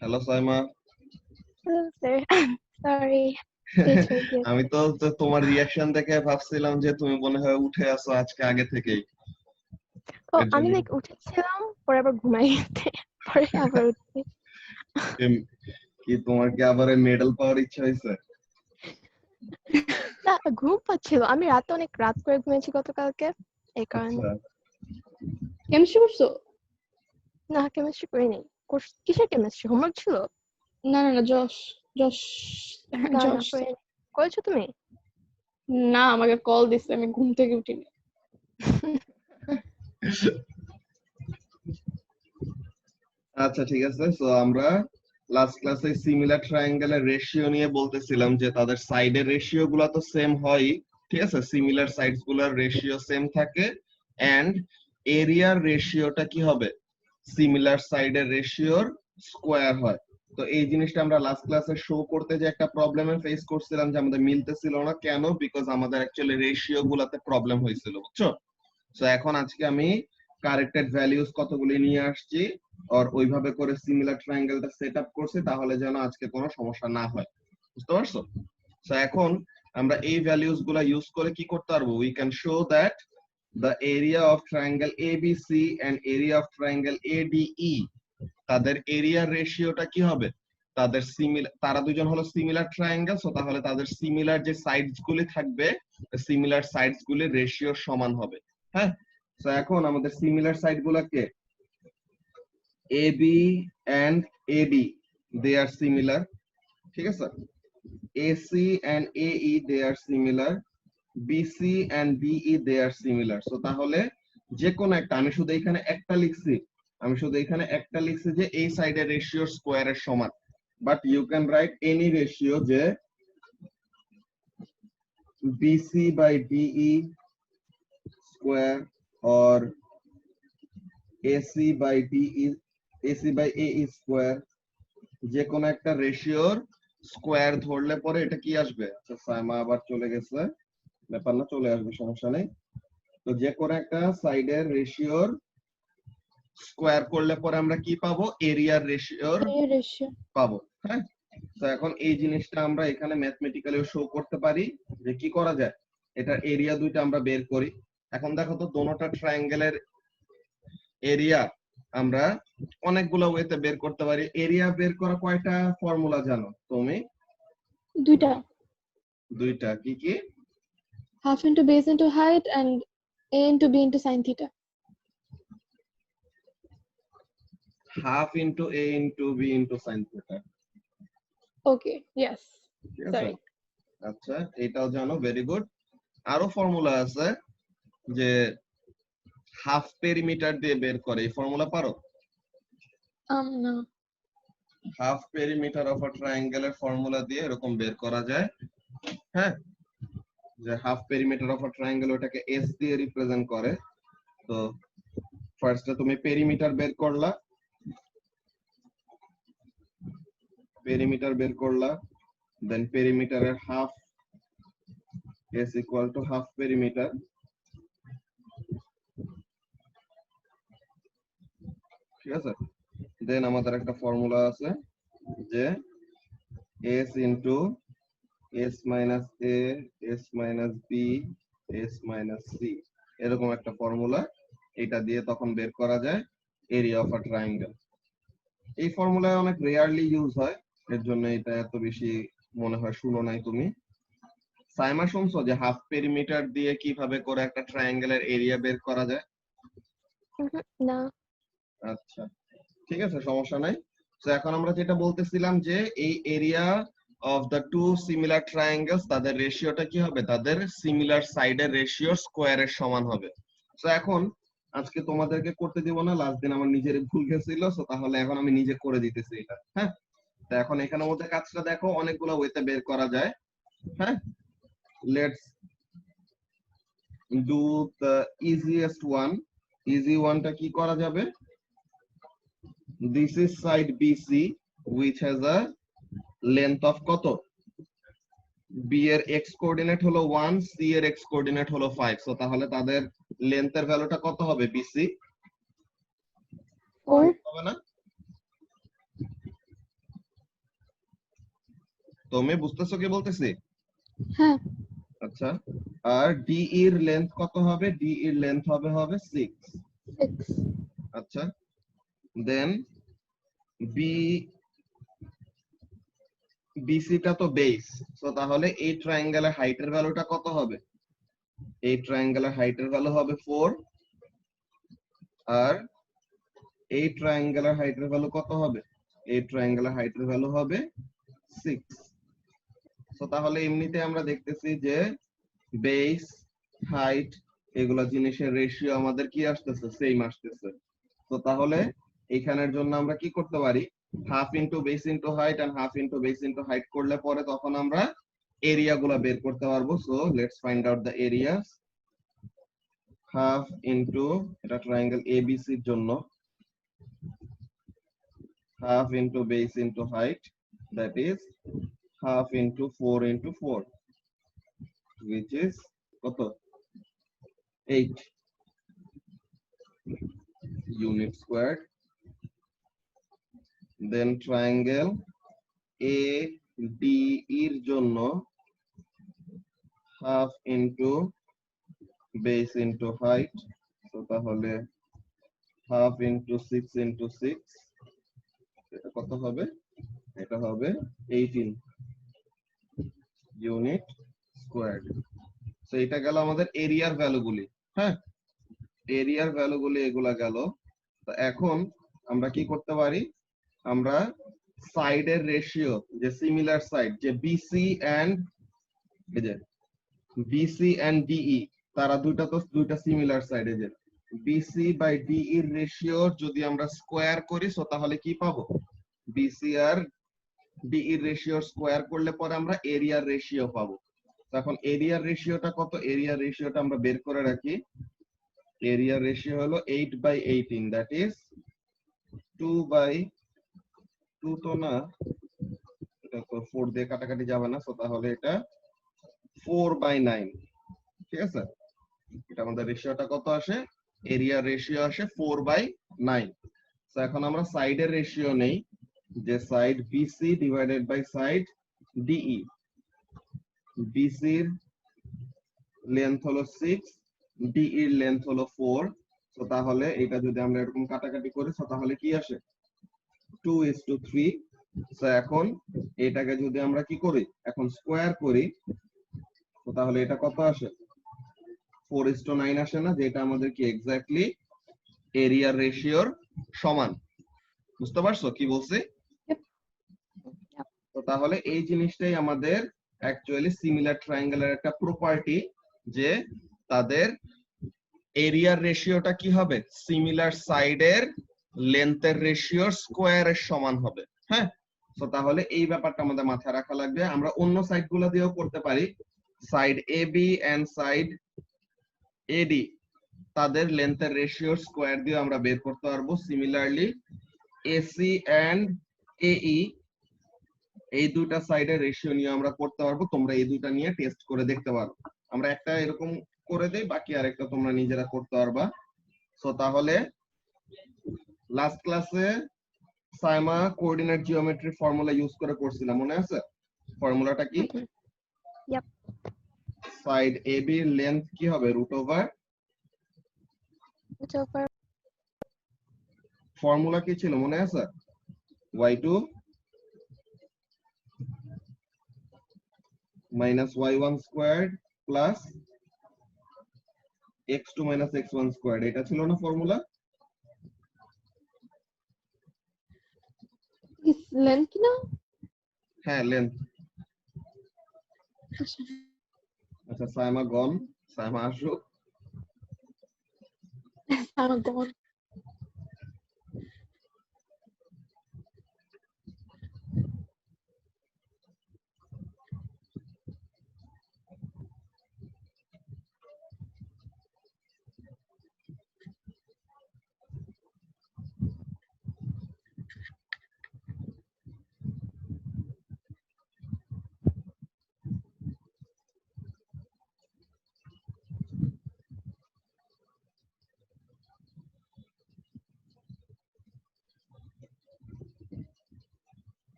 Hello Saima. Hello, sir. Sorry, late হয়ে গিয়েছে। আমি তো তোমার রিয়াকশন দেখে ভাবছিলাম যে তুমি মনে হয় উঠে আসো আজকে আগে থেকেই। এর আমি জন্য উঠেছিলাম, পরে আবার ঘুমাই গেছে, পরে আবার উঠছি। কি তোমার কি আবার মেডেল পাওয়ার ইচ্ছা হয়েছে? না, ঘুম পাচ্ছিল। আমি রাতে অনেক রাত করে ঘুমিয়েছি গতকালকে, এই কারণে। আচ্ছা, কেমিস্ট্রি করছো? না, কেমিস্ট্রি করি নাই। কিসের কেমিস্ট্রি? হোমওয়ার্ক ছিল? না না না, যশ যশ না, যশ করি নাই। করেছো তুমি? না, আমাকে কল দিছে, আমি ঘুম থেকে উঠিনি। আচ্ছা ঠিক আছে। সো আমরা লাস্ট ক্লাসে সিমিলার ট্রায়াঙ্গেলের রেশিও নিয়ে বলতেছিলাম যে তাদের সাইডের রেশিও গুলা তো সেম হয়, ঠিক আছে, সিমিলার সাইডস গুলার রেশিও সেম থাকে, এন্ড এরিয়ার রেশিওটা কি হবে, সিমিলার সাইডের রেশিওর স্কোয়ার হয়। তো এই জিনিসটা আমরা লাস্ট ক্লাসে শো করতে যে একটা প্রবলেমে ফেস করছিলাম যে আমাদের মিলতেছিল না কেন, বিকজ আমাদের অ্যাকচুয়ালি রেশিও গুলাতে প্রবলেম হয়েছিল, বুঝছো? সো এখন আজকে আমি কারেক্টেড ভ্যালিউস কতগুলি নিয়ে আসছি আর ওইভাবে করে সিমিলার ট্রায়াঙ্গেলটা সেট আপ করছি, তাহলে যেন আজকে কোনো সমস্যা না হয়, বুঝতে পারছো? সো এখন আমরা এই ভ্যালিউস গুলা ইউজ করে কি করতে পারবো, we can show that the area of triangle ABC and area of triangle ADE, তাদের এরিয়া রেশিওটা কি হবে, তাদের সিমিলার, তারা দুজন হলো সিমিলার ট্রায়াঙ্গেল, সো তাহলে তাদের সিমিলার যে সাইডস গুলি থাকবে, সিমিলার সাইডস গুলির রেশিও সমান হবে। হ্যাঁ, সো এখন আমাদের সিমিলার সাইড গুলাকে AB and AD, they are similar, ঠিক আছে, AC and AE, they are similar, BC and BE, they are similar. So তাহলে যে কোন একটা, আমি শুধু এখানে একটা লিখছি যে এই সাইডের রেশিও স্কোয়ারের সমান, but you can write any ratio যে BC by DE square or AC by DE, AC by AE square, যে কোন একটা রেশিওর স্কোয়ার ধরলে পরে এটা কি আসবে। আচ্ছা সাইমা আবার চলে গেছে, ব্যাপার না, চলে আসবে, সমস্যা নেই। তো যে কোনো একটা সাইডের রেশিওর স্কোয়ার করলে পরে আমরা কি পাবো, এরিয়ার রেশিওর রেশিও পাবো। হ্যাঁ, তো এখন এই জিনিসটা আমরা এখানে ম্যাথমেটিক্যালি শো করতে পারি যে কি করা যায়, এটা এরিয়া দুইটা আমরা বের করি। এখন দেখো তো দোনোটা ট্রায়াঙ্গেলের এরিয়া আমরা অনেকগুলো ওয়েতে বের করতে পারি। এরিয়া বের করা কয়টা ফর্মুলা জানো তুমি? দুইটা, দুইটা, কি কি? Half into base into height and a into b into sine theta. Half into a into b into sine theta. Okay, yes, ঠিক আছে, সরি। আচ্ছা এটাও জানো, ভেরি গুড। আরো ফর্মুলা আছে যে হাফ পেরিমিটার দিয়ে বের করে, এই ফর্মুলা পারো? না। হাফ পেরিমিটার অফ আ ট্রায়াঙ্গেলের ফর্মুলা দিয়ে এরকম বের করা যায়। হ্যাঁ, যে half perimeter of a triangle ওটাকে এস দিয়ে রিপ্রেজেন্ট করে। তো ফার্স্টে তুমি পেরিমিটার বের করলা, দেন পেরিমিটারের half s equal to half perimeter. ঠিক আছে, দেন আমাদের একটা ফর্মুলা আছে যে s into s minus a, s minus b, s minus c, এরকম একটা ফর্মুলা। এটা দিয়ে তখন বের করা যায় এরিয়া অফ আ ট্রায়াঙ্গেল। এই ফর্মুলা অনেক রেয়ারলি ইউজ হয়, এর জন্য এটা এত বেশি মনে হয় শুনো নাই তুমি। সাইমা শুনছো যে হাফ পেরিমিটার দিয়ে কিভাবে করে একটা ট্রায়াঙ্গেলের এরিয়া বের করা যায়? না। আচ্ছা ঠিক আছে, সমস্যা নাই। তো এখন আমরা যেটা বলতেছিলাম যে এই area of the two similar triangles, তাদের রেশিওটা কি হবে, তাদের সিমিলার সাইডের রেশিও স্কোয়ারের সমান হবে। তো এখন আজকে তোমাদেরকে করতে দিব না, লাস্ট দিন আমার নিজের ভুল গেছিল, সো তাহলে এখন আমি নিজে করে দিতেছি এটা। হ্যাঁ, তো এখন এখানের মধ্যে কাজটা দেখো, অনেকগুলো ওয়েতে বের করা যায়। হ্যাঁ, let's do the easiest one. Easy ওয়ানটা কি করা যাবে, this is side BC which has a length of কত, B এর x কোঅর্ডিনেট হলো 1, C এর x কোঅর্ডিনেট হলো 5, সো তাহলে তাদের লেন্থের ভ্যালুটা কত হবে, BC 4 হবে না? তুমি বুঝতেছো কি বলতেছি? হ্যাঁ, আচ্ছা, আর ডি এর লেন্থ কত হবে? ডি এর লেন্থ হবে 6। 6. আচ্ছা, দেন বি বিসি টা তো বেস, তো তাহলে এই ট্রায়াঙ্গেলের হাইটের ভ্যালুটা কত হবে? এই ট্রায়াঙ্গেলের হাইটের ভ্যালু হবে 4, আর এই ট্রায়াঙ্গেলের হাইটের ভ্যালু কত হবে? এই ট্রায়াঙ্গেলের হাইটের ভ্যালু হবে 6। তো তাহলে এমনিতে আমরা দেখতেছি যে বেস, হাইট, এগুলা জিনিসের রেশিও আমাদের কি আসতেছে? সেম আসতেছে। তো তাহলে এখানের জন্য আমরা কি করতে পারি? Half into base into height and half into base into height করলে পরে তখন আমরা এরিয়া গুলা বের করতে পারবো। So let's find out the areas. Half into, এটা ট্রায়াঙ্গেল এবিসি এর জন্য, half into base into height, that is half into 4 into 4, which is কত? 8 unit squared. Then triangle ADE এর জন্য half into base into height, তো তাহলে half into 6 into 6, এটা কত হবে? এটা হবে 18 ইউনিট স্কোয়ার্ড। তো এটা গেল আমাদের এরিয়ার ভ্যালুগুলি। হ্যাঁ, এরিয়ার ভ্যালুগুলি এগুলা গেল। তো এখন আমরা কি করতে পারি? আমরা সাইডের রেশিও, যে সিমিলার সাইড, যে বিসি এন্ড এই যে বিসি এন্ড ডিই, তারা দুইটা সিমিলার সাইডে, যে বিসি বাই ডিই এর রেশিও যদি আমরা স্কোয়ার করি, সো তাহলে কি পাবো? বিসি আর ডিই এর রেশিও স্কোয়ার করলে পরে আমরা এরিয়ার রেশিও পাবো। এখন এরিয়ার রেশিওটা কত? এরিয়ার রেশিওটা আমরা বের করে রাখি। এরিয়ার রেশিও হলো 8/18, দ্যাট ইজ 2/2, তো না, এটা তো 4 দিয়ে কাটাকাটি যাবে না, সো তাহলে এটা 4/9। ঠিক আছে, এটা আমাদের রেশিওটা কত আসে? এরিয়া রেশিও আসে 4/9। তো এখন আমরা সাইডের রেশিও নেই, যে side BC divided by side DE. বিসির লেন্থ হলো 6, ডিই এর লেন্থ হলো 4, তো তাহলে এটা যদি আমরা এরকম কাটাকাটি করি, তো তাহলে কি আসে? 2:3। তো এখন এটাকে যদি আমরা কি করি, এখন স্কোয়ার করি, তো তাহলে এটা কত আসে? 4:9 আসে না, যেটা আমাদের কি এক্স্যাক্টলি এরিয়ার রেশিওর সমান। বুঝতে পারছো কি বলছি? Yep. তো তাহলে এই জিনিসটাই আমাদের অ্যাকচুয়ালি সিমিলার ট্রায়াঙ্গেলের একটা প্রপার্টি, যে তাদের এরিয়ার রেশিওটা কি হবে? সিমিলার সাইডের লেন্থের রেশিওর স্কোয়ারের সমান হবে। হ্যাঁ, তো তাহলে এই ব্যাপারটা আমাদের মাথায় রাখা লাগবে। আমরা অন্য সাইডগুলো দিয়েও করতে পারি। সাইড এবি এন্ড সাইড এডি, তাদের লেন্থের রেশিওর স্কোয়ার দিয়ে আমরা বের করতে পারবো। সিমিলারলি এসি এন্ড এই, এই দুইটা সাইডের রেশিও নিয়ে আমরা করতে পারবো। তোমরা এই দুইটা নিয়ে টেস্ট করে দেখতে পারো। আমরা একটা এরকম করে দেই, বাকি আরেকটা তোমরা নিজেরা করতে পারবা। সো তাহলে লাস্ট ক্লাসে Saima coordinate geometry formula use করে করছিলাম, মনে আছে? ফর্মুলাটা কি? Yep. সাইড এবি এর লেন্থ কি হবে? √, Which over ফর্মুলা কি ছিল মনে আছে? y2 minus y1 squared plus x2 minus x1 squared, এটা ছিল না ফর্মুলা? Is length না? হ্যাঁ, লেন্থ। আচ্ছা, সাইমা গন, সাইমা আসুক। I'm gone.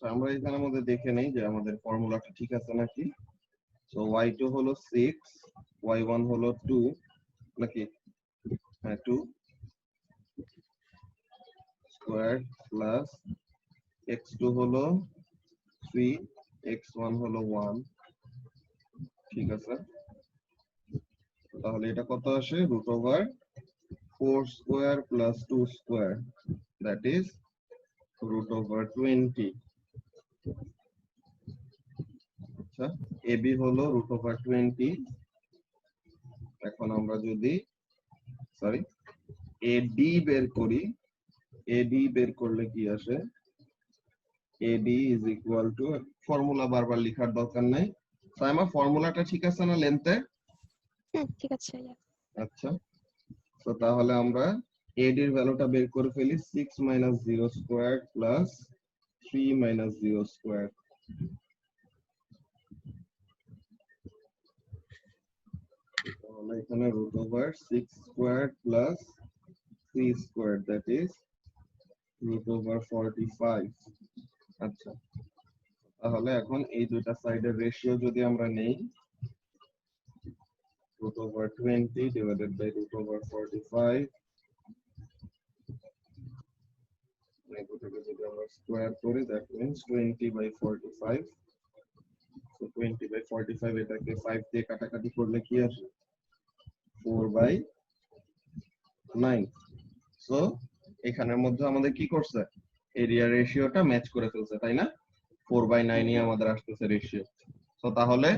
আমরা এখানের মধ্যে দেখে নেই যে আমাদের ফর্মুলাটা ঠিক আছে নাকি। সো y2 হলো 6, y1 হলো 2 নাকি, হ্যাঁ 2 স্কয়ার প্লাস x2 হলো 3, x1 হলো 1, ঠিক আছে। তাহলে এটা কত আসে, √4 square plus 2 square, that is √20। আচ্ছা, ab হলো √20। এখন আমরা যদি AD বের করি, AD বের করলে কি আসে, AD is equal two, formula বারবার লেখার দরকার নাই। সাইমা ফর্মুলাটা ঠিক আছে না লেন্থে? ঠিক আছে ভাইয়া। আচ্ছা, তো তাহলে আমরা AD এর ভ্যালুটা বের করে ফেলি, 6 minus 0 square plus 3 minus 0 square. তাহলে এখানে √6 square plus 3 square, that is √45। আচ্ছা, তাহলে এখন এই দুইটা সাইডের রেশিও যদি আমরা নেই, √20 ডিভাইডেড বাই √45, এগুলোকে যদি আমরা স্কয়ার করি, দ্যাট মিন্স 20/45। সো 20/45 এটাকে 5 দিয়ে কাটাকাটি করলে কি আসে, 4/9। সো এখানের মধ্যে আমাদের কি করছে, এরিয়া রেশিওটা ম্যাচ করে ফেলছে, তাই না? 4/9 ই আমাদের আসতেছে রেশিও। সো তাহলে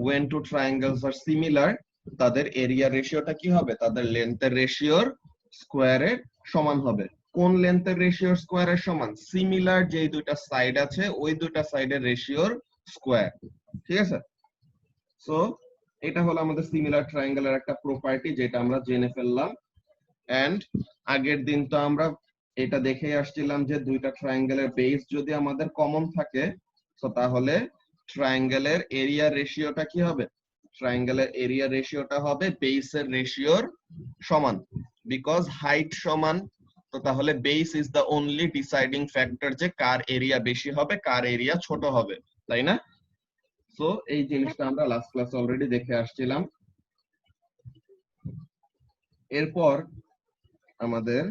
when two triangles are similar, তাদের এরিয়া রেশিওটা কি হবে, তাদের লেন্থের রেশিওর স্কয়ারের সমান হবে। কোন লেন্থের রেশিওর স্কয়ারের সমান? সিমিলার যে দুইটা সাইড আছে ওই দুইটা সাইডের রেশিওর স্কয়ার, ঠিক আছে। সো এটা হলো আমাদের সিমিলার ট্রায়াঙ্গেলের একটা প্রপার্টি যেটা আমরা জেনে ফেললাম। এন্ড আগের দিন তো আমরা এটা দেখে আসছিলাম যে দুইটা ট্রায়াঙ্গেলের বেস যদি আমাদের কমন থাকে, তো তাহলে ট্রায়াঙ্গেলের এরিয়া রেশিওটা কি হবে, ট্রায়াঙ্গেলের এরিয়া রেশিওটা হবে বেসের রেশিওর সমান, বিকজ হাইট সমান। তো তাহলে base is the only deciding factor যে কার এরিয়া বেশি হবে কার এরিয়া ছোট হবে, তাই না? সো এই জিনিসটা আমরা লাস্ট ক্লাসে অলরেডি দেখে আসছিলাম। এরপর আমাদের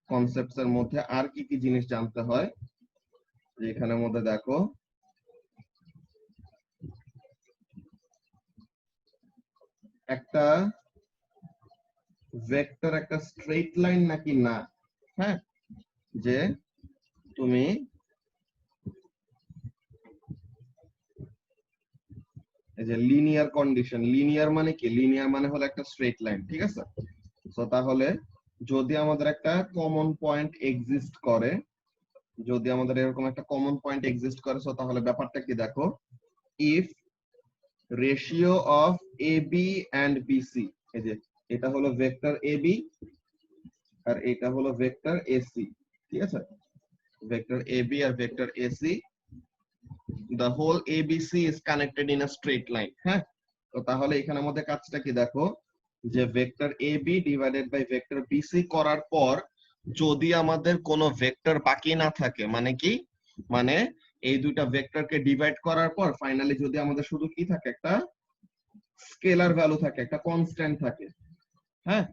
কনসেপ্টস এর মধ্যে আর কি কি জিনিস জানতে হয়, এখানের মধ্যে দেখো একটা ভেক্টর একটা স্ট্রেট লাইন নাকি না, হ্যাঁ, যে তুমি এই যে লিনিয়ার কন্ডিশন, লিনিয়ার মানে কি, লিনিয়ার মানে হলো একটা স্ট্রেট লাইন, ঠিক আছে। তো তাহলে যদি আমাদের একটা কমন পয়েন্ট এক্সিস্ট করে, যদি আমাদের এরকম একটা কমন পয়েন্ট এক্সিস্ট করে, সো তাহলে ব্যাপারটা কি দেখো, if ratio of AB and BC, এই যে এটা হলো ভেক্টর এবি আর এটা হলো ভেক্টর এসি, ঠিক আছে, ভেক্টর এবি আর vector AC, the whole ABC is connected in a straight line, হ্যাঁ। তো তাহলে এখানের মধ্যে কাজটা কি দেখো, যে vector AB divided by vector BC করার পর যদি আমাদের কোনো ভেক্টর বাকি না থাকে, মানে কি, মানে এই দুইটা ভেক্টরকে ডিভাইড করার পর ফাইনালি যদি আমাদের শুধু কি থাকে, একটা স্কেলার ভ্যালু থাকে, একটা কনস্ট্যান্ট থাকে, হ্যাঁ,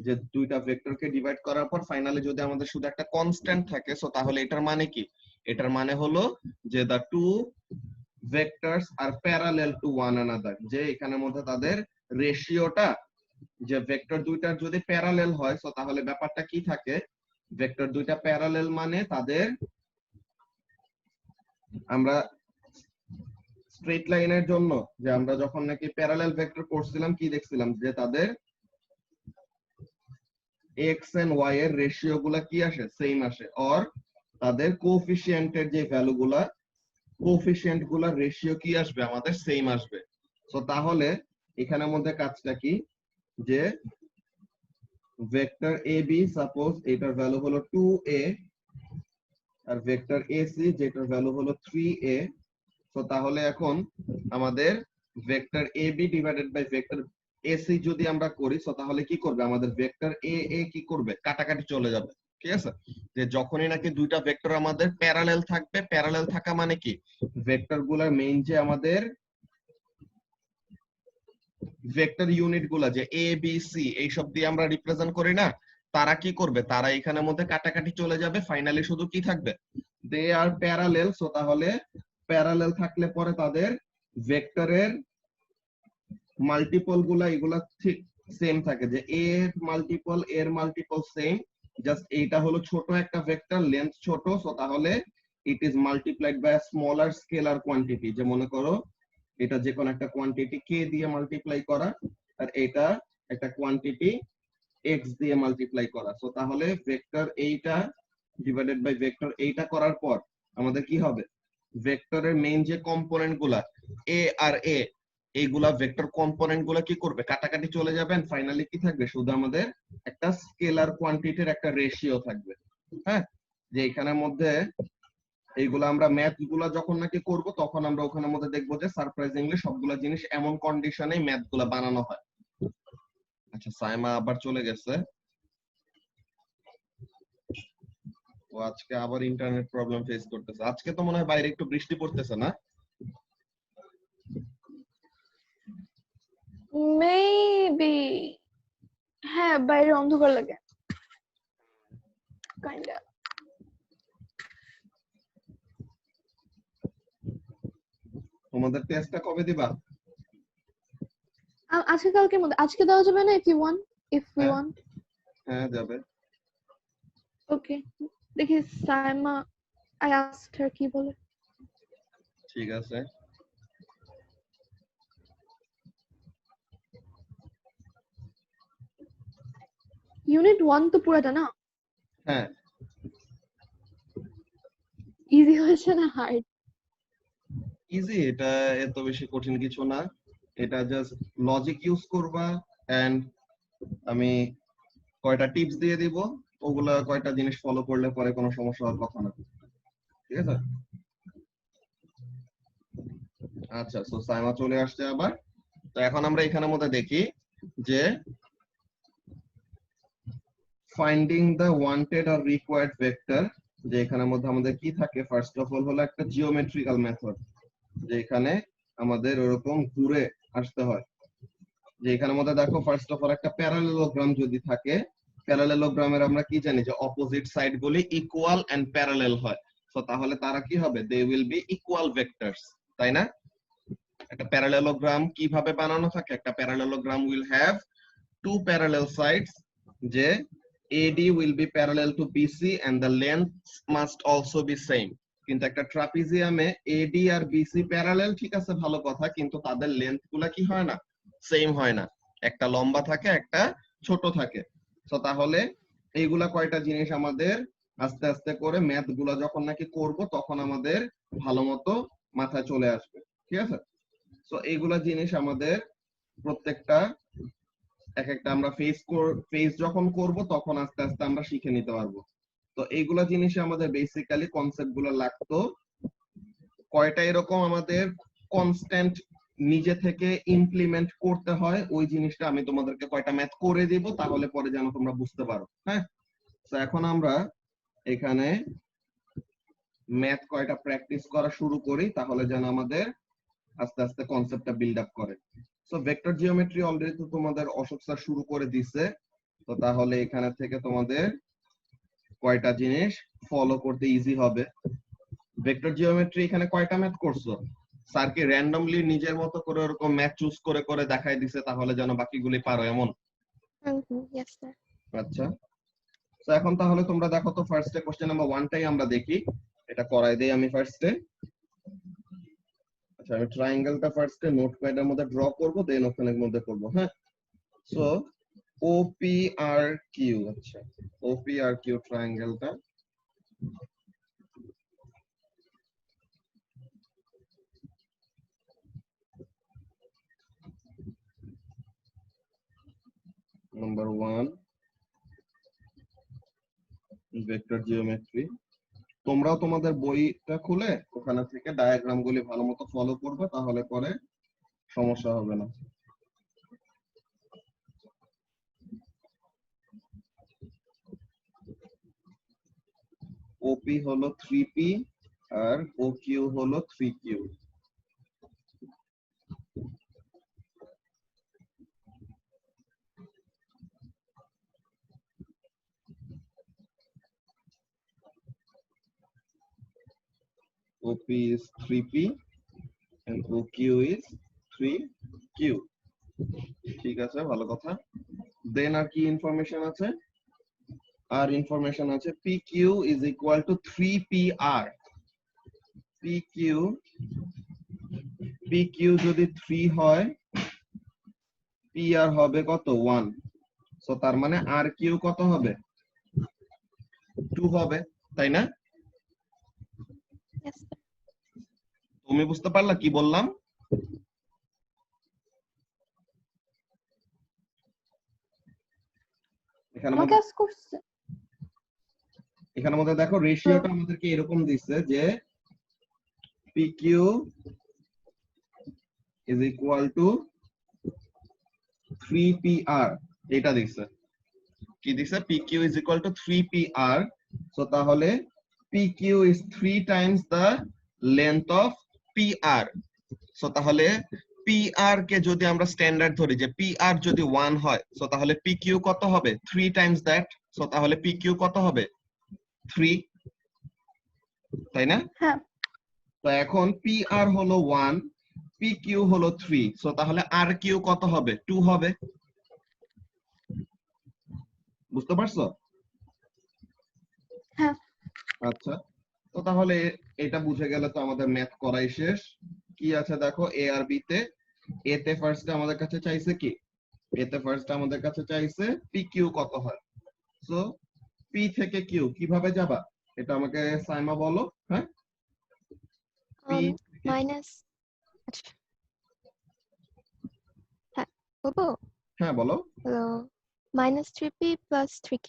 যে দুইটা ভেক্টরকে ডিভাইড করার পর ফাইনালি যদি আমাদের শুধু একটা কনস্ট্যান্ট থাকে, সো তাহলে এটার মানে কি, এটার মানে হলো যে the two vectors are parallel to one another, যে এখানের মধ্যে তাদের রেশিওটা, যে ভেক্টর দুইটার যদি প্যারালেল হয়, সো তাহলে ব্যাপারটা কি থাকে, ভেক্টর দুইটা প্যারালেল মানে তাদের, আমরা স্ট্রেট লাইনের জন্য যে আমরা যখন নাকি প্যারালেল ভেক্টর করছিলাম কি দেখছিলাম, যে তাদের x and y এর রেশিও গুলা কি আসে, সেম আসে, অর তাদের কোএফিসিয়েন্টের যে ভ্যালু গুলা, কোএফিসিয়েন্ট গুলার রেশিও কি আসবে, আমাদের সেম আসবে। সো তাহলে এখানের মধ্যে কাজটা কি, যে ভেক্টর এবি সাপোজ এটার ভ্যালু হলো 2a আর ভেক্টর এসি যেটার ভ্যালু হলো 3a, তো তাহলে এখন আমাদের vector AB divided by vector AC যদি আমরা করি, তো তাহলে কি করবে, আমাদের ভেক্টর এ এ কি করবে, কাটাকাটি চলে যাবে, ঠিক আছে, যে যখনই নাকি দুইটা ভেক্টর আমাদের প্যারালেল থাকবে, প্যারালেল থাকা মানে কি ভেক্টর গুলার মেইন যে আমাদের ভেক্টর ইউনিট গুলা যে এ বি সি এইসব দিয়ে আমরা রিপ্রেজেন্ট করি না, তারা কি করবে, তারা এখানের মধ্যে কাটাকাটি চলে যাবে, ফাইনালি শুধু কি থাকবে, দে আর প্যারালেল। সো তাহলে প্যারালেল থাকলে পরে তাদের ভেক্টরের মাল্টিপল গুলা এগুলা ঠিক সেম থাকে, যে এ এর মাল্টিপল সেম, জাস্ট এইটা হলো ছোট একটা ভেক্টর, লেন্থ ছোট, সো তাহলে it is multiplied by smaller scalar quantity. যে মনে করো এটা যে কোনো একটা কোয়ান্টিটি কে দিয়ে মাল্টিপ্লাই করা, আর এটা একটা কোয়ান্টিটি এক্স দিয়ে মাল্টিপ্লাই করা। সো তাহলে ভেক্টর এইটা ডিভাইডেড বাই ভেক্টর এইটা করার পর আমাদের কি হবে, ভেক্টরের মেইন যে কম্পোনেন্ট গুলা এ আর এ, এইগুলা ভেক্টর কম্পোনেন্ট গুলা কি করবে, কাটাকাটি চলে যাবেন, ফাইনালি কি থাকবে, শুধু আমাদের একটা স্কেলার কোয়ান্টিটির একটা রেশিও থাকবে। হ্যাঁ, যে এখানের মধ্যে এইগুলা আমরা ম্যাথ গুলা যখন নাকি করব তখন আমরা ওখানের মধ্যে দেখবো যে সারপ্রাইজিংলি সবগুলা জিনিস এমন কন্ডিশনে ম্যাথ গুলা বানানো হয়। আচ্ছা, সাইমা আবার চলে গেছে, ও আজকে আবার ইন্টারনেট প্রবলেম ফেস করতেছে। আজকে তো মনে হয় বাইরে একটু বৃষ্টি পড়তেছে না? মেবি হ্যাঁ, বাইরে অন্ধকার লাগে কাইন্ডা। তোমাদের টেস্টটা কবে দিবা? আজকে কালকের মধ্যে। আজকে দেওয়া যাবে না? ইফ উই হ্যাঁ ওয়ান্ট। হ্যাঁ যাবে। ওকে, দেখি সাইমা, আই আস্কড হার কি বলে। ঠিক আছে। ইউনিট 1 তো পুরোটা না? হ্যাঁ, ইজি হয়েছে না হার্ড? ইজি, এটা এত বেশি কঠিন কিছু না, এটা জাস্ট লজিক ইউজ করবা, এন্ড আমি কয়টা টিপস দিয়ে দিব, ওগুলা কয়টা জিনিস ফলো করলে পরে কোনো সমস্যা হওয়ার কথা না। ঠিক আছে, আচ্ছা, সো সাইমা চলে আসছে আবার। তো এখন আমরা এখানের মধ্যে দেখি যে finding the wanted R required vector, যে এখানের মধ্যে আমাদের কি থাকে, ফার্স্ট অফ অল হলো একটা জিওমেট্রিক্যাল মেথড, যে এখানে আমাদের ওরকম ঘুরে আসতে হয়। যে এখানের মধ্যে দেখো ফার্স্ট অফ অল একটা প্যারালেলোগ্রাম যদি থাকে, প্যারালেলোগ্রামের আমরা কি জানি যে অপোজিট সাইড গুলি ইকুয়াল এন্ড প্যারালেল হয়, তো তাহলে তারা কি হবে, they will be equal vectors, তাই না? একটা প্যারালেলোগ্রাম কিভাবে বানানো থাকে, একটা parallelogram will have two parallel sides, যে AD will be parallel to BC and the length must also be same. কিন্তু একটা ট্রাপিজিয়ামে AD আর BC প্যারালেল, ঠিক আছে, ভালো কথা, কিন্তু তাদের লেন্থ গুলা কি হয় না, সেম হয় না, একটা লম্বা থাকে একটা ছোট থাকে। তো তাহলে এইগুলা কয়টা জিনিস আমাদের আস্তে আস্তে করে ম্যাথ গুলা যখন নাকি করব তখন আমাদের ভালো মতো মাথায় চলে আসবে। ঠিক আছে, তো এইগুলা জিনিস আমাদের প্রত্যেকটা এক একটা আমরা ফেস যখন করব তখন আস্তে আস্তে আমরা শিখে নিতে পারবো। তো এইগুলা জিনিসে আমাদের বেসিক্যালি কনসেপ্ট গুলো লাগতো। কয়টা এরকম আমাদের কনস্ট্যান্ট নিজে থেকে ইমপ্লিমেন্ট করতে হয়, ওই জিনিসটা আমি তোমাদেরকে কয়টা ম্যাথ করে দিব, তাহলে পরে যেন তোমরা বুঝতে পারো। হ্যাঁ, তো এখন আমরা এখানে ম্যাথ কয়টা প্র্যাকটিস করা শুরু করি, তাহলে যেন আমাদের আস্তে আস্তে কনসেপ্টটা বিল্ড আপ করে। সো ভেক্টর জিওমেট্রি অলরেডি তো তোমাদের অশোক স্যার শুরু করে দিছে, তো তাহলে এখানে থেকে তোমাদের কয়টা জিনিস ফলো করতে ইজি হবে। ভেক্টর জিওমেট্রি এখানে কয়টা ম্যাথ করছো? স্যার কি র্যান্ডমলি নিজের মতো করে ওরকম ম্যাথ চুজ করে করে দেখাই দিছে, তাহলে যেন বাকিগুলি পারো এমন? Yes sir. আচ্ছা, তো এখন তাহলে তোমরা দেখো তো, ফার্স্টে কোশ্চেন নাম্বার 1টাই আমরা দেখি, এটা করাই দেই আমি ফার্স্টে। আচ্ছা, আমি ট্রায়াঙ্গেলটা ফার্স্টে নোটপ্যাডের মধ্যে ড্র করব, দেন ওখানের মধ্যে করব। হ্যাঁ, সো OPRQ, আচ্ছা, OPRQ ট্রায়াঙ্গেলটা নাম্বার 1 ভেক্টর জিওমেট্রি। তোমরাও তোমাদের বইটা খুলে ওখানে থেকে ডায়াগ্রাম গুলি ভালো মতো ফলো করবে, তাহলে পরে সমস্যা হবে না। ওপি হলো 3p আর ওকিউ হলো 3q। OP is 3p and OQ is 3q। ঠিক আছে, ভালো কথা। দেন আর কি ইনফরমেশন আছে? আর ইনফরমেশন আছে PQ is equal to 3PR। PQ যদি 3 হয়, PR হবে কত? 1। সো তার মানে RQ কত হবে? 2 হবে, তাই না? Yes, sir. তুমি বুঝতে পারলা কি বললাম? এখানে আমাকে আস করছে। এখানে মধ্যে দেখো রেশিওটা আমাদেরকে এরকম দিচ্ছে যে PQ is equal to 3PR। এটা দিচ্ছে, কি দিচ্ছে? PQ is equal to 3PR। So তাহলে PQ is 3 times the length of PR। So তাহলে PR কে যদি আমরা স্ট্যান্ডার্ড ধরি যে PR যদি 1 হয়, সো তাহলে PQ কত হবে? 3 times that। সো তাহলে PQ কত হবে? 3, তাই না? হ্যাঁ, তো এখন PR হলো 1, PQ হলো 3, সো তাহলে RQ কত হবে? 2 হবে। বুঝতে পারছো? হ্যাঁ। আচ্ছা, তো তাহলে এটা বুঝে গেলে তো আমাদের ম্যাথ করাই শেষ। কি আছে দেখো, এ আর বি তে। এ তে ফার্স্টে আমাদের কাছে চাইছে কি? এ তে ফার্স্টে আমাদের কাছে চাইছে PQ কত হয়। সো P থেকে Q কিভাবে যাবা? এটা আমাকে সাইমা বলো। হ্যাঁ, P Minus. আচ্ছা, হ্যাঁ বলবো। হ্যাঁ বলো। হলো minus 3p plus 3q.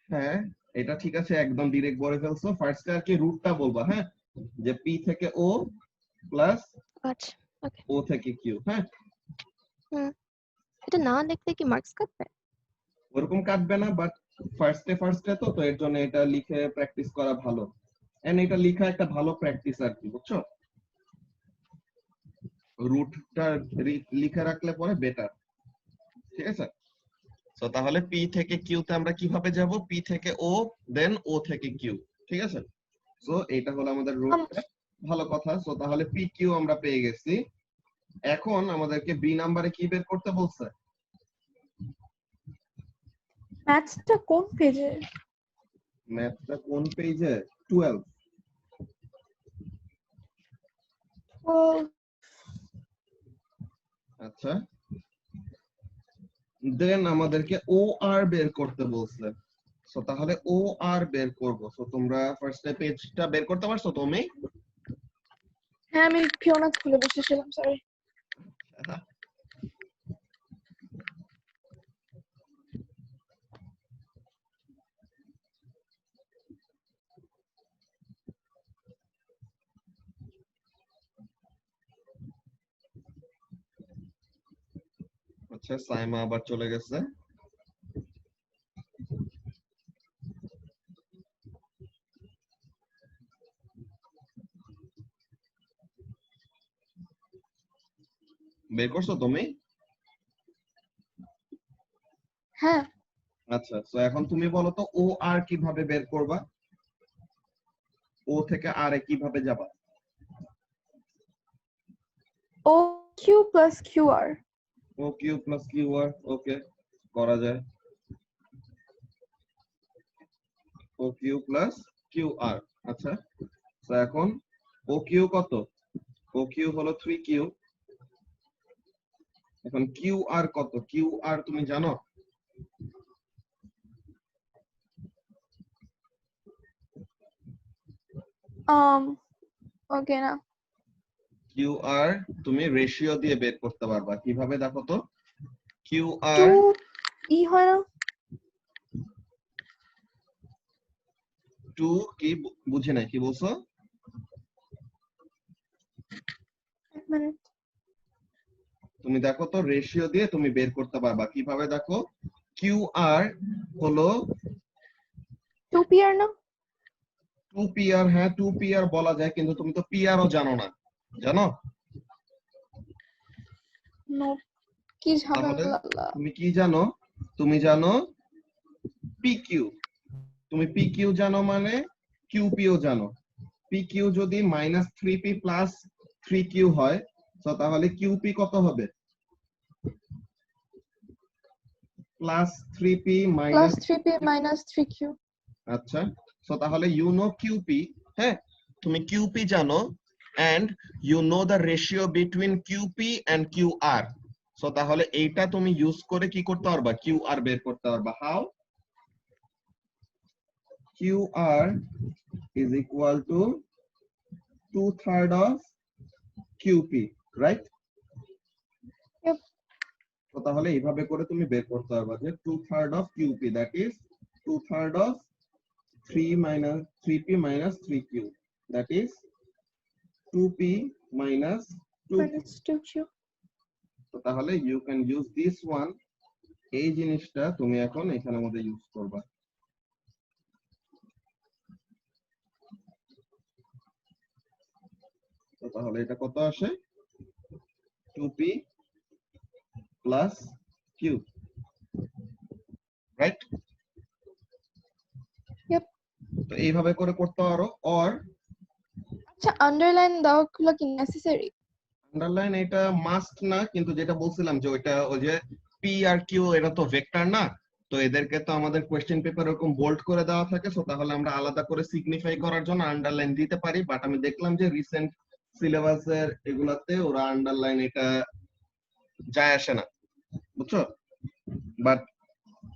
হ্যাঁ, এটা ঠিক আছে, একদম ডিরেক্ট বলে ফেলছো। ফার্স্টে আর কি রুটটা বলবা। হ্যাঁ, যে P থেকে O প্লাস আচ্ছা, ওকে। O থেকে Q। হ্যাঁ, এটা না লিখলে কি মার্কস কাটবে? ওরকম কাটবে না, বাট ফার্স্টে তো এর জন্য এটা লিখে প্র্যাকটিস করা ভালো। এন্ড এটা লেখা একটা ভালো প্র্যাকটিস আর কি, বুঝছো? রুটটা লিখে রাখলে পরে বেটার। ঠিক আছে, সো তাহলে P থেকে Q তে আমরা কিভাবে যাব? P থেকে O, দেন O থেকে Q। ঠিক আছে, সো এটা হলো আমাদের রুটটা। ভালো কথা। সো তাহলে PQ আমরা পেয়ে গেছি। এখন আমাদেরকে বি নাম্বারে কি বের করতে বলছে? ম্যাথসটা কোন পেজে? ম্যাথটা কোন পেজে? 12। ও, আচ্ছা, দেন আমাদেরকে ও আর বের করতে বলছে। সো তাহলে ও আর বের করব। সো তোমরা ফার্স্টে পেজটা বের করতে পারছো তুমি? হ্যাঁ আমি ফিওনা খুলে বসেছিলাম, সরি। আচ্ছা, সাইমা আবার চলে গেছে। বের করছো তুমি? হ্যাঁ, আচ্ছা, তো এখন তুমি বলো তো ও আর কিভাবে বের করবা? ও থেকে আর এ কিভাবে যাবা? O Q plus Q R. O Q plus Q R, ওকে, করা যায়। O Q plus Q R. আচ্ছা, তো এখন ও কিউ কত? ও কিউ হলো 3q। এখন কিউ আর কত? কিউ আর তুমি জানো? ওকে না, কিউ আর তুমি রেশিও দিয়ে বের করতে পারবা। কিভাবে দেখো তো? কিউ আর 2 ই হয় না? 2 কি বুঝি নাই, কি বলছো? এক মিনিট। তুমি দেখো তো, রেশিও দিয়ে তুমি বের করতে পারবা। কিভাবে দেখো? কিউ আর হলো 2 পি আর না? 2pr, হ্যাঁ 2pr বলা যায়, কিন্তু তুমি তো pr ও জানো না, জানো? নো, কি তাহলে ঝামেলা। তুমি কি জানো? তুমি জানো pq। তুমি pq জানো মানে qp ও জানো। pq যদি -3p প্লাস 3q হয়, তো তাহলে qp কত হবে? Plus 3p plus minus. 3p minus 3q। আচ্ছা, সো তাহলে ইউ নো কিউপি, হ্যাঁ তুমি কিউপি জানো, and you know the ratio between QP and QR. So তাহলে এইটা তুমি ইউজ করে কি করতে পারবা? কিউআর বের করতে পারবা। How? QR is equal two 2/3 of QP, right? Yep. তো তাহলে এইভাবে করে তুমি বের করতে পারবা যে 2/3 of QP, that is 2/3 of 3p minus 3q, that is 2p minus 2q. Minus 2q. তো তাহলে you can use this one, এই জিনিসটা তুমি এখন এখানের মধ্যে ইউজ করবা। তো তাহলে এটা কত আসে? 2p plus q, right? Yep. তো এইভাবে করে করতে পারো। অর আচ্ছা, আন্ডারলাইন দেওয়াগুলো কি নেসেসারি? আন্ডারলাইন এটা মাস্ট না, কিন্তু যেটা বলছিলাম যে ওইটা ওই যে পি আর কিউ এটা তো ভেক্টর না, তো এদেরকে তো আমাদের কোশ্চেন পেপার এরকম বোল্ড করে দেওয়া থাকে, সো তাহলে আমরা আলাদা করে সিগনিফাই করার জন্য আন্ডারলাইন দিতে পারি। বাট আমি দেখলাম যে রিসেন্ট সিলেবাসের এগুলাতে ওরা আন্ডারলাইন এটা যায় আসে না, বুঝছো? বাট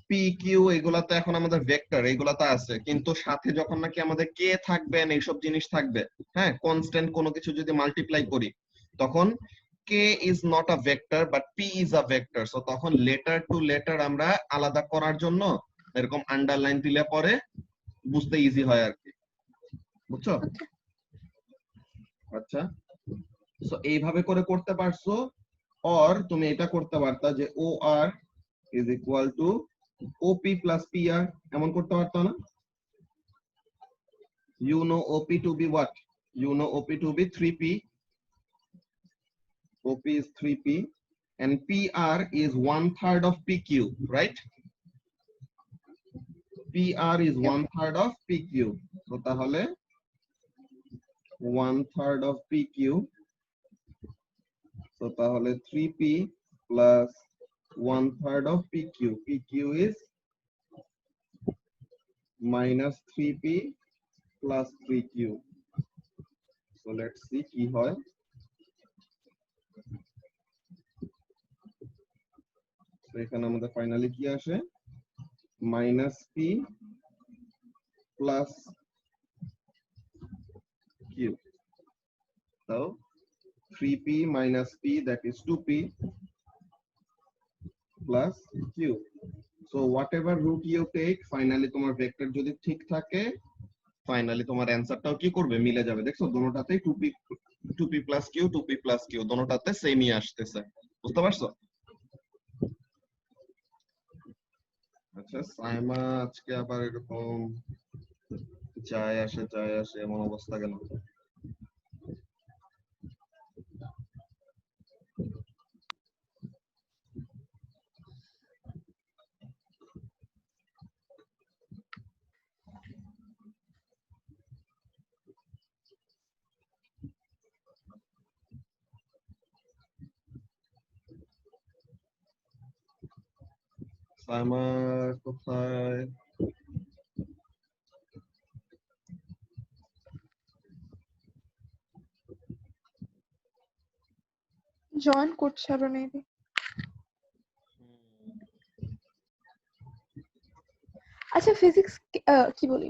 পি কিউ এগুলাতে এখন আমাদের ভেক্টর এগুলাতে আছে, কিন্তু সাথে যখন নাকি আমাদের কে থাকবেন এইসব জিনিস থাকবে, হ্যাঁ কনস্ট্যান্ট কোনো কিছু যদি মাল্টিপ্লাই করি, তখন k is not a vector but p is a vector. So তখন লেটার টু লেটার আমরা আলাদা করার জন্য এরকম আন্ডারলাইন দিলে পরে বুঝতে ইজি হয় আর কি, বুঝছো? আচ্ছা, সো এইভাবে করে করতে পারছো। অর তুমি এটা করতে পারতা যে O R is equal to OP plus P R, এমন করতে পারতো না? You know OP to be what? You know OP to be 3P. OP is 3P and PR is 1/3 of PQ, right? PR is 1/3 of PQ. So তাহলে 1/3 of PQ. So তাহলে 3P plus 1/3 of PQ. PQ is minus 3P plus 3Q. So let's see কি হয়। তো এখানে আমাদের finally কি আসে? minus P plus Q. So 3P minus P, that is 2P plus Q. So whatever root you take, finally তোমার vector যদি ঠিক থাকে, ফাইনালি তোমার অ্যানসারটাও কি করবে? মিলে যাবে। দেখছো দোনোটাতেই 2P plus Q, 2P plus Q দোনোটাতে সেমই আসতেছে, বুঝতে পারছো? আচ্ছা, সাইমা আজকে আবার এরকম যায় আসে এমন অবস্থা কেন? সাইমা কোথায়? জয়েন করছে আবার মেবি। আচ্ছা, ফিজিক্স কি বলি,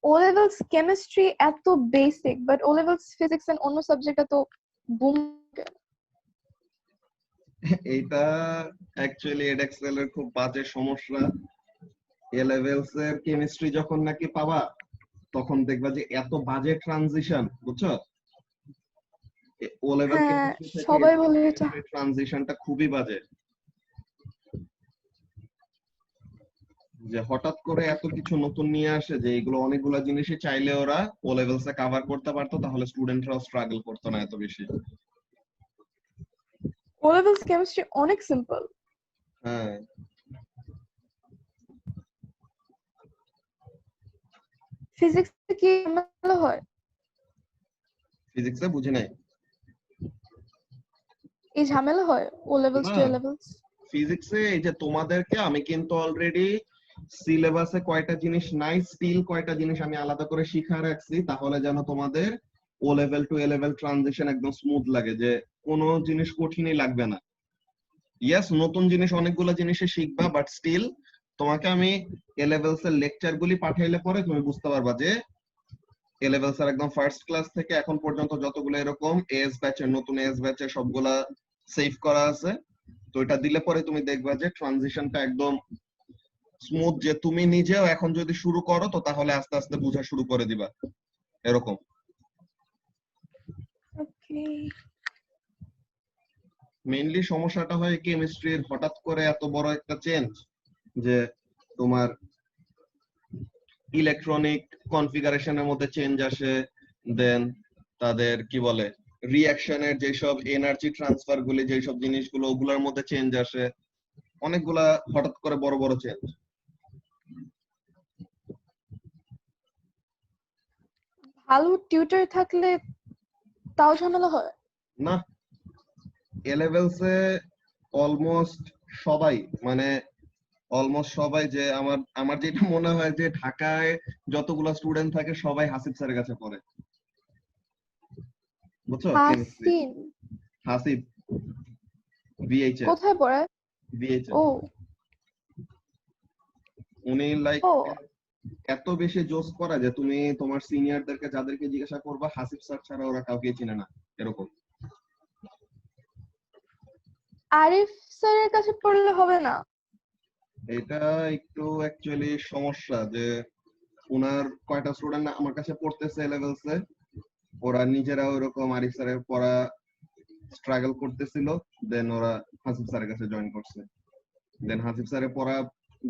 ও লেভেলস কেমিস্ট্রি এত basic, but O levels physics and অন্য সাবজেক্ট এত বুম। এইটা অ্যাকচুয়ালি এডএক্সএল এর খুব বাজে সমস্যা। এ লেভেলস এর কেমিস্ট্রি যখন নাকি পাবা, তখন দেখবা যে এত বাজে ট্রানজিশন, বুঝছো? ও লেভেল হ্যাঁ, কেমিস্ট্রি থেকে সবাই বলে এটা। ট্রানজিশনটা খুবই বাজে। যে হঠাৎ করে এত কিছু নতুন নিয়ে আসে যে এগুলো অনেকগুলো জিনিসই চাইলে ওরা ও লেভেলসে কভার করতে পারতো, তাহলে স্টুডেন্টরাও স্ট্রাগল করতো না এত বেশি। ও লেভেলস কেমিস্ট্রি অনেক সিম্পল। হ্যাঁ, ফিজিক্স কি ঝামেলা হয়? ফিজিক্সে বুঝি নাই। এই ঝামেলা হয় ও লেভেলস না, টু এ লেভেলস? ফিজিক্সে এই যে তোমাদেরকে আমি কিন্তু অলরেডি সিলেবাসে কয়টা জিনিস নাই, স্টিল কয়টা জিনিস আমি আলাদা করে শিখা রাখছি, তাহলে যেন তোমাদের O level to A level transition একদম স্মুথ লাগে, যে কোনো জিনিস কঠিনই লাগবে না। ইয়েস, নতুন জিনিস অনেকগুলো জিনিসে শিখবা, বাট স্টিল তোমাকে আমি এ লেভেলস এর লেকচার গুলি পাঠাইলে পরে তুমি বুঝতে পারবা যে এ লেভেলস এর একদম ফার্স্ট ক্লাস থেকে এখন পর্যন্ত যতগুলো এরকম এস ব্যাচের নতুন এস ব্যাচের সবগুলা সেভ করা আছে। তো এটা দিলে পরে তুমি দেখবা যে ট্রানজিশনটা একদম স্মুথ, যে তুমি নিজেও এখন যদি শুরু করো তো তাহলে আস্তে আস্তে বোঝা শুরু করে দিবা এরকম। ওকে। মেইনলি সমস্যাটা হয় কেমিস্ট্রির হঠাৎ করে এত বড় একটা চেঞ্জ, যে তোমার ইলেকট্রনিক কনফিগারেশনের মধ্যে চেঞ্জ আসে, দেন তাদের কি বলে রিঅ্যাকশনের যেসব এনার্জি ট্রান্সফার গুলি যেসব জিনিসগুলো ওগুলোর মধ্যে চেঞ্জ আসে, অনেকগুলা হঠাৎ করে বড় বড় চেঞ্জ। ভালো টিউটর থাকলে তাও ঝামেলা হয়? না, এ লেভেলসে অলমোস্ট সবাই, মানে অলমোস্ট সবাই, যে আমার আমার যেটা মনে হয় যে ঢাকায় যতগুলো স্টুডেন্ট থাকে সবাই হাসিব স্যারের কাছে পড়ে, বুঝছো? কেমিস্ট্রি হাসিন হাসিব, বিএইচএস, কোথায় পড়ায়? বিএইচএস। ও উনি লাইক ও এত বেশি জোস করা যে তুমি তোমার সিনিয়রদেরকে যাদেরকে জিজ্ঞাসা করবা হাসিব স্যার ছাড়া ওরা কাউকে চিনে না, এরকম। আরিফ স্যারের কাছে পড়লে হবে না? এটা একটু অ্যাকচুয়ালি সমস্যা, যে উনার কয়টা স্টুডেন্ট আমার কাছে পড়তেছে লেভেলসে, ওরা নিজেরা ওরকম আরিফ স্যারের পড়া স্ট্রাগল করতেছিল, দেন ওরা হাসিব স্যারের কাছে জয়েন করছে। দেন হাসিব স্যারের পড়া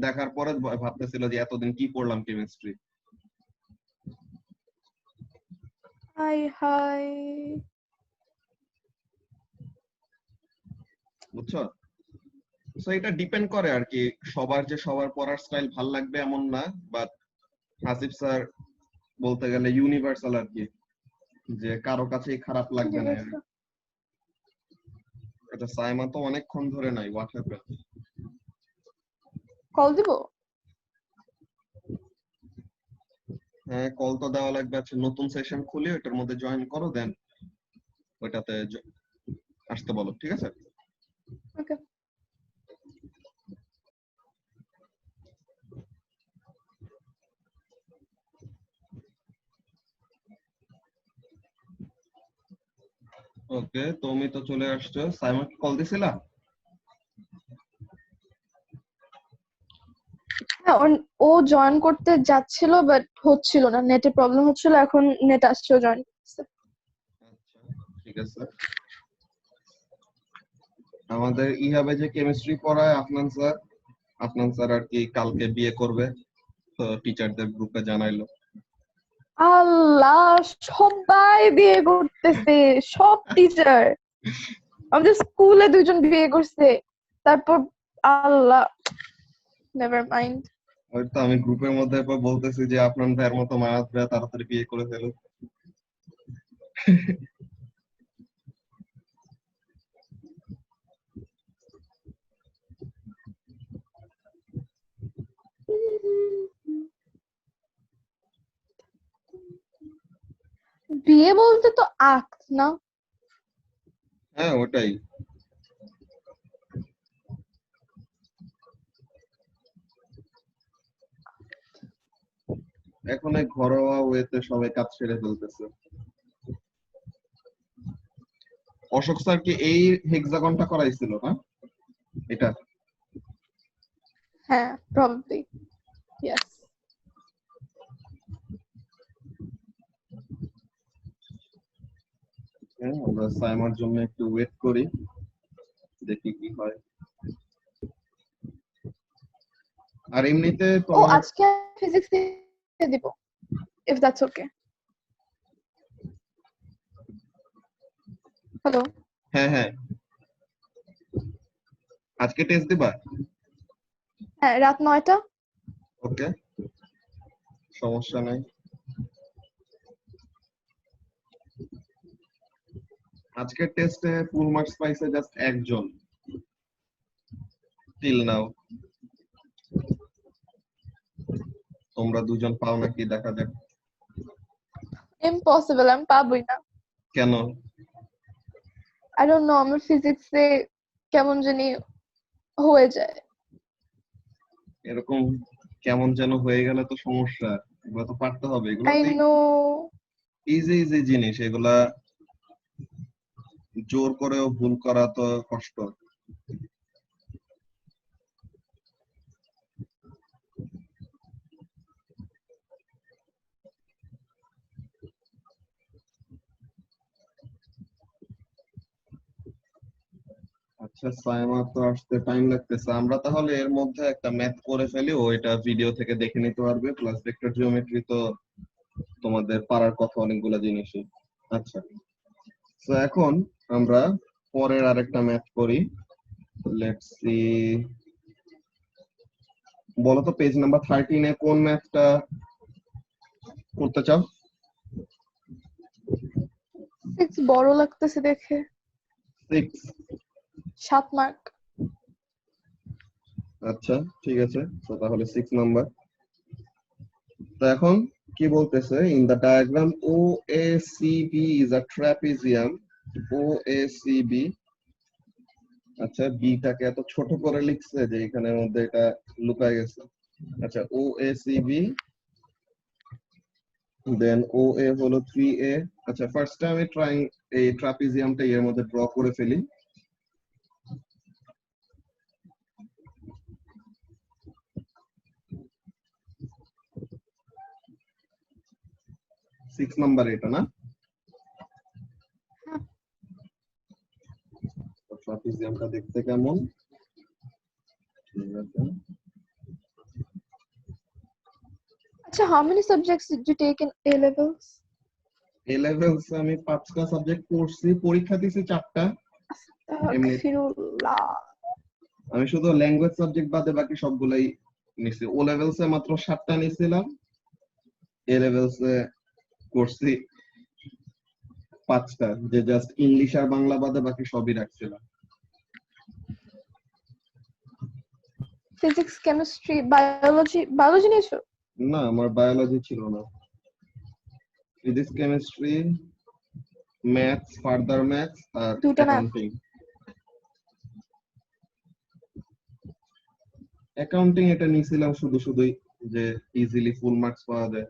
দেখার পরে ভাবতেছিল যে এতদিন কি পড়লাম কেমিস্ট্রি, হাই হাই। বুঝছো? সো এটা ডিপেন্ড করে আর কি, সবার যে সবার পড়ার স্টাইল ভাল লাগবে এমন না, বাট হাসিব স্যার বলতে গেলে ইউনিভার্সাল আর কি, যে কারো কাছেই খারাপ লাগবে না। আচ্ছা, সাইমা তো অনেকক্ষণ ধরে নাই, হোয়াট হ্যাপেন? কল দিব? হ্যাঁ, কল তো দেওয়া লাগবে। আচ্ছা, নতুন সেশন খুলে ওটার মধ্যে জয়েন করো, দেন ওইটাতে আসতে বলো, ঠিক আছে? ওকে। ওকে, তুমি তো চলে আসছো। সাইমা কি কল দিছিলা? হ্যাঁ, ও জয়েন করতে যাচ্ছিল বাট হচ্ছিল না, নেটে প্রবলেম হচ্ছিল, এখন নেট আসছে, ও জয়েন করছে। আচ্ছা, ঠিক আছে। আমাদের ইহাবে যে কেমিস্ট্রি পড়ায় আফনান স্যার আর কি কালকে বিয়ে করবে, তো টিচারদের গ্রুপে জানাইলো। আল্লাহ, সবাই বিয়ে করতেছে, সব টিচার। আমাদের স্কুলে দুইজন বিয়ে করছে, তারপর আল্লাহ, নেভার মাইন্ড। ওই তো আমি গ্রুপের মধ্যে এরপর বলতেছি যে আফনান ভাইয়ের মতো মায়াত ভাইয়া তাড়াতাড়ি বিয়ে করে ফেলো। বিয়ে বলতে তো আক্ট না? হ্যাঁ, ওটাই। এখন এই ঘরোয়া ওয়েতে সবাই কাজ সেরে ফেলতেছে। অশোক স্যার কি এই হেক্সাগনটা করাইছিল না? এটা হ্যাঁ, প্রবাবলি, ইয়েস। হ্যাঁ, আমরা সাইমার জন্য একটু ওয়েট করি, দেখি কি হয়। আর এমনিতে ও তোমার আজকে ফিজিক্স দিব, if that's okay. হ্যালো, হ্যাঁ হ্যাঁ আজকে টেস্ট দিবা? হ্যাঁ রাত 9টা। ওকে, সমস্যা নাই। আজকের টেস্টে ফুল মার্কস পাইছে জাস্ট একজন টিল নাও। তোমরা দুজন পাও নাকি দেখা যাক। ইম্পসিবল, আমি পাবোই না। কেন? আই ডোন্ট নো, আমার ফিজিক্সে কেমন জানি হয়ে যায়। এরকম কেমন যেন হয়ে গেলে তো সমস্যা, এগুলো তো পারতে হবে। এগুলো আই তো নো। ইজি ইজি জিনিস, এগুলা জোর করেও ভুল করা তো কষ্ট। আচ্ছা সাইমা তো আসতে টাইম লাগতেছে, আমরা তাহলে এর মধ্যে একটা ম্যাথ করে ফেলি, ওইটা ভিডিও থেকে দেখে নিতে পারবে। প্লাস ভেক্টর জিওমেট্রি তো তোমাদের পারার কথা অনেকগুলা জিনিসই। আচ্ছা, তো এখন আমরা পরের আরেকটা ম্যাথ করি। লেটস সি, বলো তো পেজ নাম্বার 13 এ কোন ম্যাথটা করতে চাও? 6 বড় লাগতেছে দেখে। 6? 7 মার্ক। আচ্ছা ঠিক আছে, তো তাহলে 6 নাম্বার। তো এখন কি বলতেছে, in the diagram OACB is a trapezium. OACB, আচ্ছা বিটাকে এত ছোট করে লিখছে যে এখানের মধ্যে এটা লুকায় গেছে। আচ্ছা OACB, দেন OA হলো 3A। আচ্ছা ফার্স্ট আমি এই ট্রাপিজিয়ামটা এর মধ্যে ড্র করে ফেলি। সিক্স নাম্বার এটা না? ট্রাপিজিয়ামটা দেখতে কেমন? ঠিক আছে। আচ্ছা, how many subjects did you take in A levels? A levels আমি 5টা সাবজেক্ট পড়ছি, পরীক্ষা দিছি 4টা। এমনি আস্তাগফিরুল্লাহ। আমি শুধু ল্যাঙ্গুয়েজ সাবজেক্ট বাদে বাকি সবগুলাই নিছি। ও লেভেলসে মাত্র 7টা নিছিলাম, এ লেভেলসে করছি 5টা, যে জাস্ট ইংলিশ আর বাংলা বাদে বাকি সবই রাখছিলাম। ফিজিক্স, কেমিস্ট্রি, বায়োলজি নিয়েছো? না আমার বায়োলজি ছিল না। Physics, chemistry, maths, further maths আর দুটো ম্যাথ। অ্যাকাউন্টিং। অ্যাকাউন্টিং এটা নিয়েছিলাম শুধু শুধুই যে ইজিলি ফুল মার্কস পাওয়া যায়।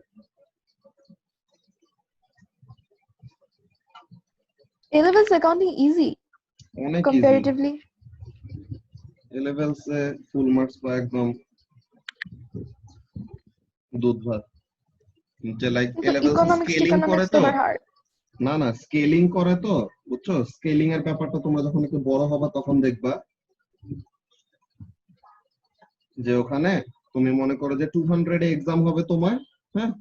A levels accounting easy অনেক ইজি। comparatively. এ লেভেলসে ফুল মার্কস পাওয়া একদম দুধ ভাত। যে লাইক এ কিন্তু লেভেলসে স্কেলিং করে তো, আবার হার্ড। না না স্কেলিং করে তো, বুঝছো? স্কেলিং এর ব্যাপারটা তোমরা যখন একটু বড় হবা তখন দেখবা যে ওখানে তুমি মনে করো যে 200 এ এক্সাম হবে তোমার, হ্যাঁ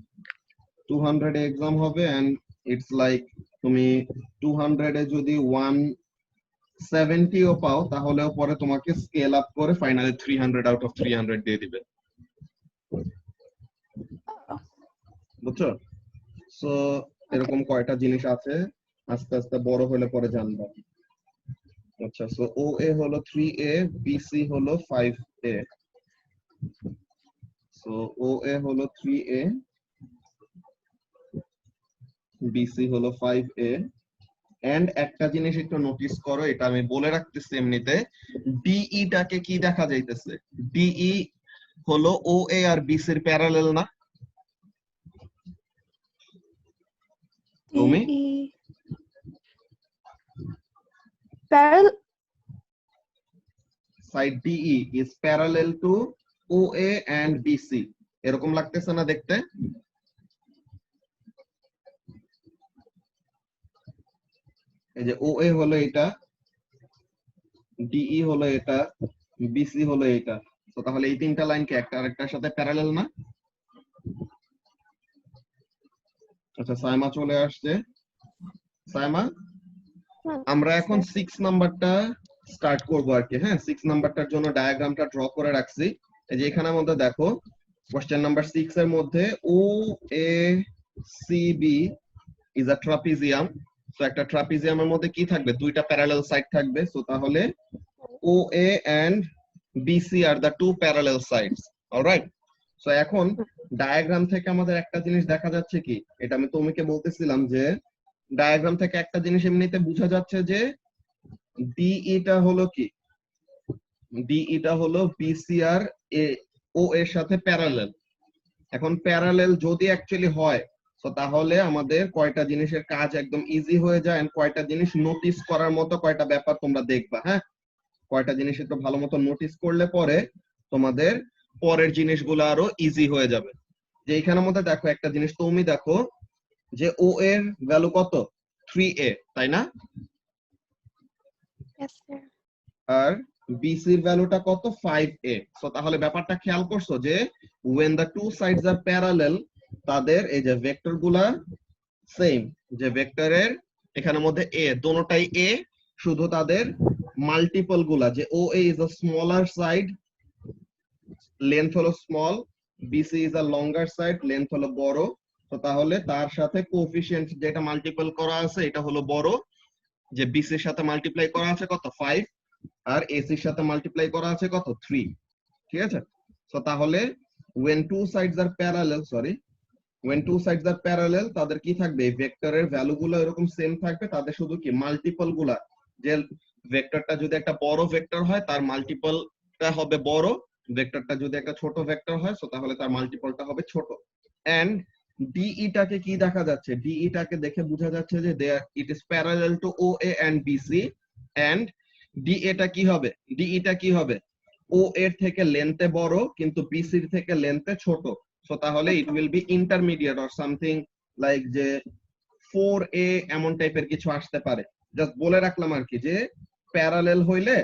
200 এ এক্সাম হবে এন্ড ইটস লাইক তুমি 200 এ যদি 170 ও পাও তাহলেও পরে তোমাকে স্কেল আপ করে ফাইনালি 300 আউট অফ 300 দিয়ে দিবে, বুঝছো? সো এরকম কয়টা জিনিস আছে, আস্তে আস্তে বড় হলে পরে জানবা। আচ্ছা সো OA হলো 3A, BC হলো 5A। সো OA হলো 3A, BC হলো 5A। এন্ড একটা জিনিস একটু নোটিস করো, এটা আমি বলে রাখতেছি এমনিতে, DE টাকে কি দেখা যাইতেছে? DE হলো OA আর BC এর প্যারালাল না? তুমি side DE is parallel to OA and BC, এরকম লাগতেছে না দেখতে? এই যে OA হলো এটা, DE হলো এটা, BC হলো এটা, তো তাহলে এই তিনটা লাইন কি একটা আরেকটার সাথে প্যারালাল না? আচ্ছা সাইমা চলে আসছে। সাইমা, আমরা এখন 6 নাম্বারটা স্টার্ট করব আর কি। হ্যাঁ, 6 নাম্বারটার জন্য ডায়াগ্রামটা ড্র করে রাখছি। এই যে এখানের মধ্যে দেখো কোশ্চেন নাম্বার 6 এর মধ্যে OACB is a trapezium. So একটা ট্রাপিজিয়ামের মধ্যে কি থাকবে? দুইটা প্যারালাল সাইড থাকবে। সো তাহলে OA and BC are the two parallel sides. Alright. So এখন ডায়াগ্রাম থেকে আমাদের একটা জিনিস দেখা যাচ্ছে কি, এটা আমি তোমাকে বলতেছিলাম যে ডায়াগ্রাম থেকে একটা জিনিস এমনিতে বোঝা যাচ্ছে যে ডিইটা হলো কি, ডিইটা হলো বিসি আর ও এর সাথে প্যারালাল। এখন প্যারালাল যদি অ্যাকচুয়ালি হয় তো তাহলে আমাদের কয়টা জিনিসের কাজ একদম ইজি হয়ে যায়, এন্ড কয়টা জিনিস নোটিস করার মতো কয়টা ব্যাপার তোমরা দেখবা। হ্যাঁ, কয়টা জিনিস একটু ভালো মতো নোটিস করলে পরে তোমাদের পরের জিনিসগুলো আরো ইজি হয়ে যাবে। যে এখানের মধ্যে দেখো একটা জিনিস তুমি দেখো যে ও এর ভ্যালু কত? 3a, তাই না? Yes, sir. আর বিসির ভ্যালুটা কত? 5a। সো তাহলে ব্যাপারটা খেয়াল করছো যে when the two sides are parallel তাদের এই যে ভেক্টর গুলা সেম, যে ভেক্টরের এখানের মধ্যে a দোনোটাই a, শুধু তাদের মাল্টিপল গুলা, যে OA is a smaller side, length হলো small, BC is a longer side, length হলো বড়। তো তাহলে তার সাথে কোএফিশিয়েন্ট যেটা মাল্টিপল করা আছে এটা হলো বড়, যে BC এর সাথে মাল্টিপ্লাই করা আছে কত? 5, আর AC এর সাথে মাল্টিপ্লাই করা আছে কত? 3। ঠিক আছে? সো তাহলে when two sides are parallel, when two sides are parallel তাদের কি থাকবে? ভেক্টরের ভ্যালু গুলো এরকম সেম থাকবে, তাদের শুধু কি মাল্টিপল গুলা, যে ভেক্টরটা যদি একটা বড় ভেক্টর হয় তার মাল্টিপলটা হবে বড়, ভেক্টরটা যদি একটা ছোট ভেক্টর হয় সো তাহলে তার মাল্টিপলটা হবে ছোট। এন্ড ডিইটাকে কি দেখা যাচ্ছে? ডিইটাকে দেখে বোঝা যাচ্ছে যে it is parallel to OA and BC, and ডিএটা কি হবে? ডিইটা কি হবে? ও এর থেকে লেন্থে বড় কিন্তু BC এর থেকে লেন্থে ছোট। সো তাহলে it will be intermediate or something like যে 4a এমন টাইপের কিছু আসতে পারে। জাস্ট বলে রাখলাম আর কি যে প্যারালাল হইলে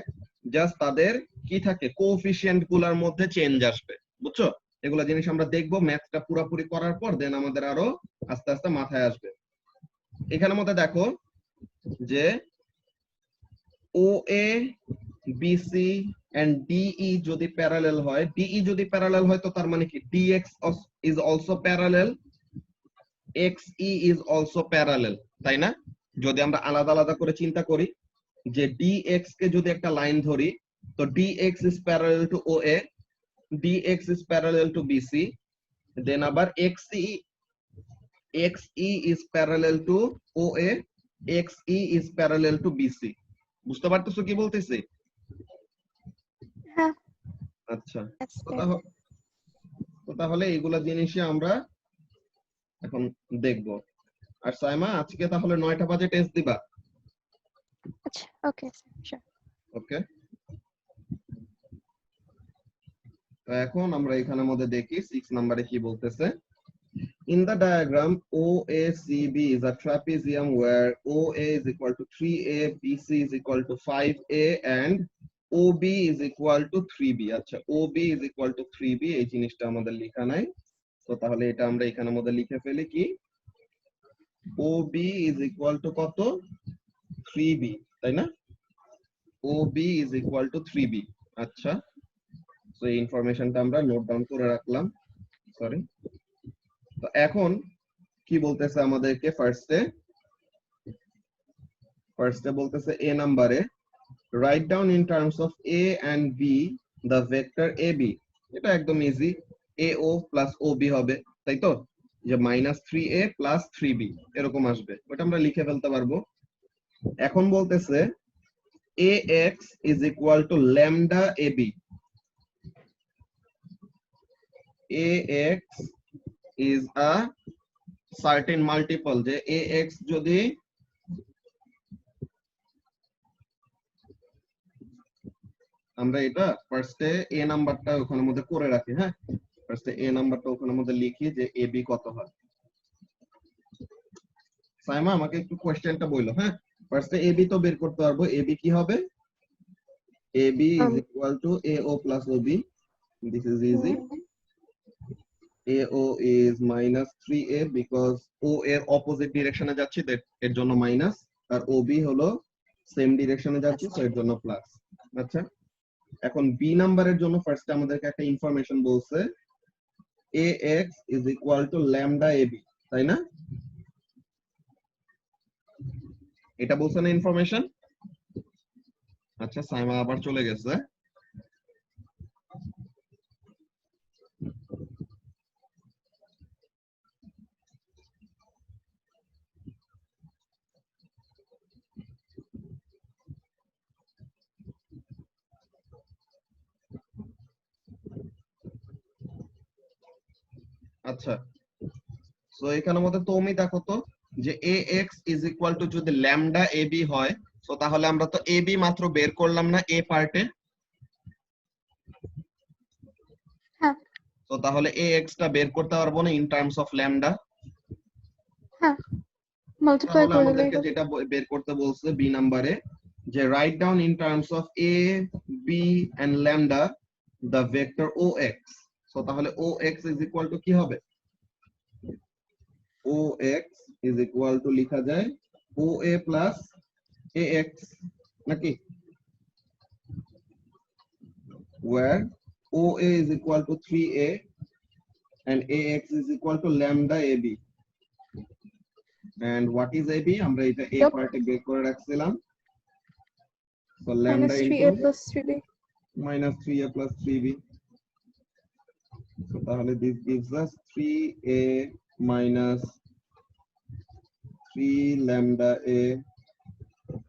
জাস্ট তাদের কি থাকে? কোএফিশিয়েন্ট গুলার মধ্যে চেঞ্জ আসবে। বুঝছো? এগুলা জিনিস আমরা দেখবো ম্যাথটা পুরোপুরি করার পর, দেন আমাদের আরো আস্তে আস্তে মাথায় আসবে। এখানের মধ্যে দেখো যে OA BC and DE যদি প্যারালাল হয়, DE যদি প্যারালাল হয় তো তার মানে কি DX is also parallel, XE is also parallel, তাই না? যদি আমরা আলাদা আলাদা করে চিন্তা করি যে DX কে যদি একটা লাইন ধরি তো DX is parallel to OA, DX is parallel to BC, then আবার XE is parallel to OA, XE is parallel to BC। বুঝতে পারতেছো কি বলতেছি? হ্যাঁ। আচ্ছা, Yes, তো sir. তাহলে এইগুলা জিনিসই আমরা এখন দেখবো। আর সাইমা আজকে তাহলে 9টা বাজে টেস্ট দিবা? আচ্ছা, okay, sir. Sure. ওকে। তো এখন আমরা এখানের মধ্যে দেখি 6 নম্বরে কি বলতেছে। In the diagram, OACB is a trapezium where OA is equal to 3A, BC is equal to 5A, and OB is equal to 3B। আচ্ছা, OB is equal to 3B এই জিনিসটা আমাদের লেখা নাই। তো তাহলে এটা আমরা এখানের মধ্যে লিখে ফেলি কি OB is equal to কত? 3B, তাই না? OB is equal to 3B। আচ্ছা, তো এই ইনফরমেশনটা আমরা নোট ডাউন করে রাখলাম। সরি। তো এখন কি বলতেছে আমাদেরকে? ফার্স্টে বলতেছে এ নাম্বারে write down in terms of A and B the vector AB। এটা একদম ইজি, AO প্লাস OB হবে, তাই তো? যে -3A প্লাস 3B এরকম আসবে, ওটা আমরা লিখে ফেলতে পারবো। এখন বলতেছে AX is equal to lambda AB। AX is a certain multiple, যে AX যদি আমরা এটা ফার্স্টে A নাম্বারটা ওখানের মধ্যে করে রাখি। হ্যাঁ, ফার্স্টে A নাম্বারটা ওখানের মধ্যে লিখি যে AB কত হয়। সাইমা আমাকে একটু কোশ্চেনটা বললো। হ্যাঁ, ফার্স্টে AB তো বের করতে পারবো। AB কি হবে? AB is equal to AO plus OB। This is easy. AO is minus 3A because O এর opposite direction এ যাচ্ছি এর জন্য মাইনাস, আর OB হলো সেম ডিরেকশনে যাচ্ছি তো এর জন্য প্লাস। আচ্ছা, এখন বি নাম্বারের জন্য ফার্স্টে আমাদেরকে একটা ইনফরমেশন বলছে AX is equal to lambda AB, তাই না? এটা বলছে না ইনফরমেশন? আচ্ছা, সাইমা আবার চলে গেছে। আচ্ছা, সো এখানের মধ্যে তুমি দেখো তো যে AX is equal to যদি lambda AB হয়, সো তাহলে আমরা তো AB মাত্র বের করলাম না A পার্টে। হ্যাঁ। তো তাহলে AX টা বের করতে পারবো না ইন টার্মস অফ lambda। হ্যাঁ, মাল্টিপ্লাই তাহলে করে আমাদেরকে দিলেই যেটা বের করতে বলছে বি নাম্বারে যে write down in terms of A, B and lambda the vector OX। So তাহলে OX is equal to কি হবে? OX is equal to লিখা যায় OA plus AX নাকি, where OA is equal to 3A and AX is equal to lambda AB. And what is AB? আমরা এটা A Yep. পার্টে বের করে রাখছিলাম। So minus lambda 3A into plus 3B. minus 3A plus 3B. So তাহলে this gives us 3A minus 3 lambda A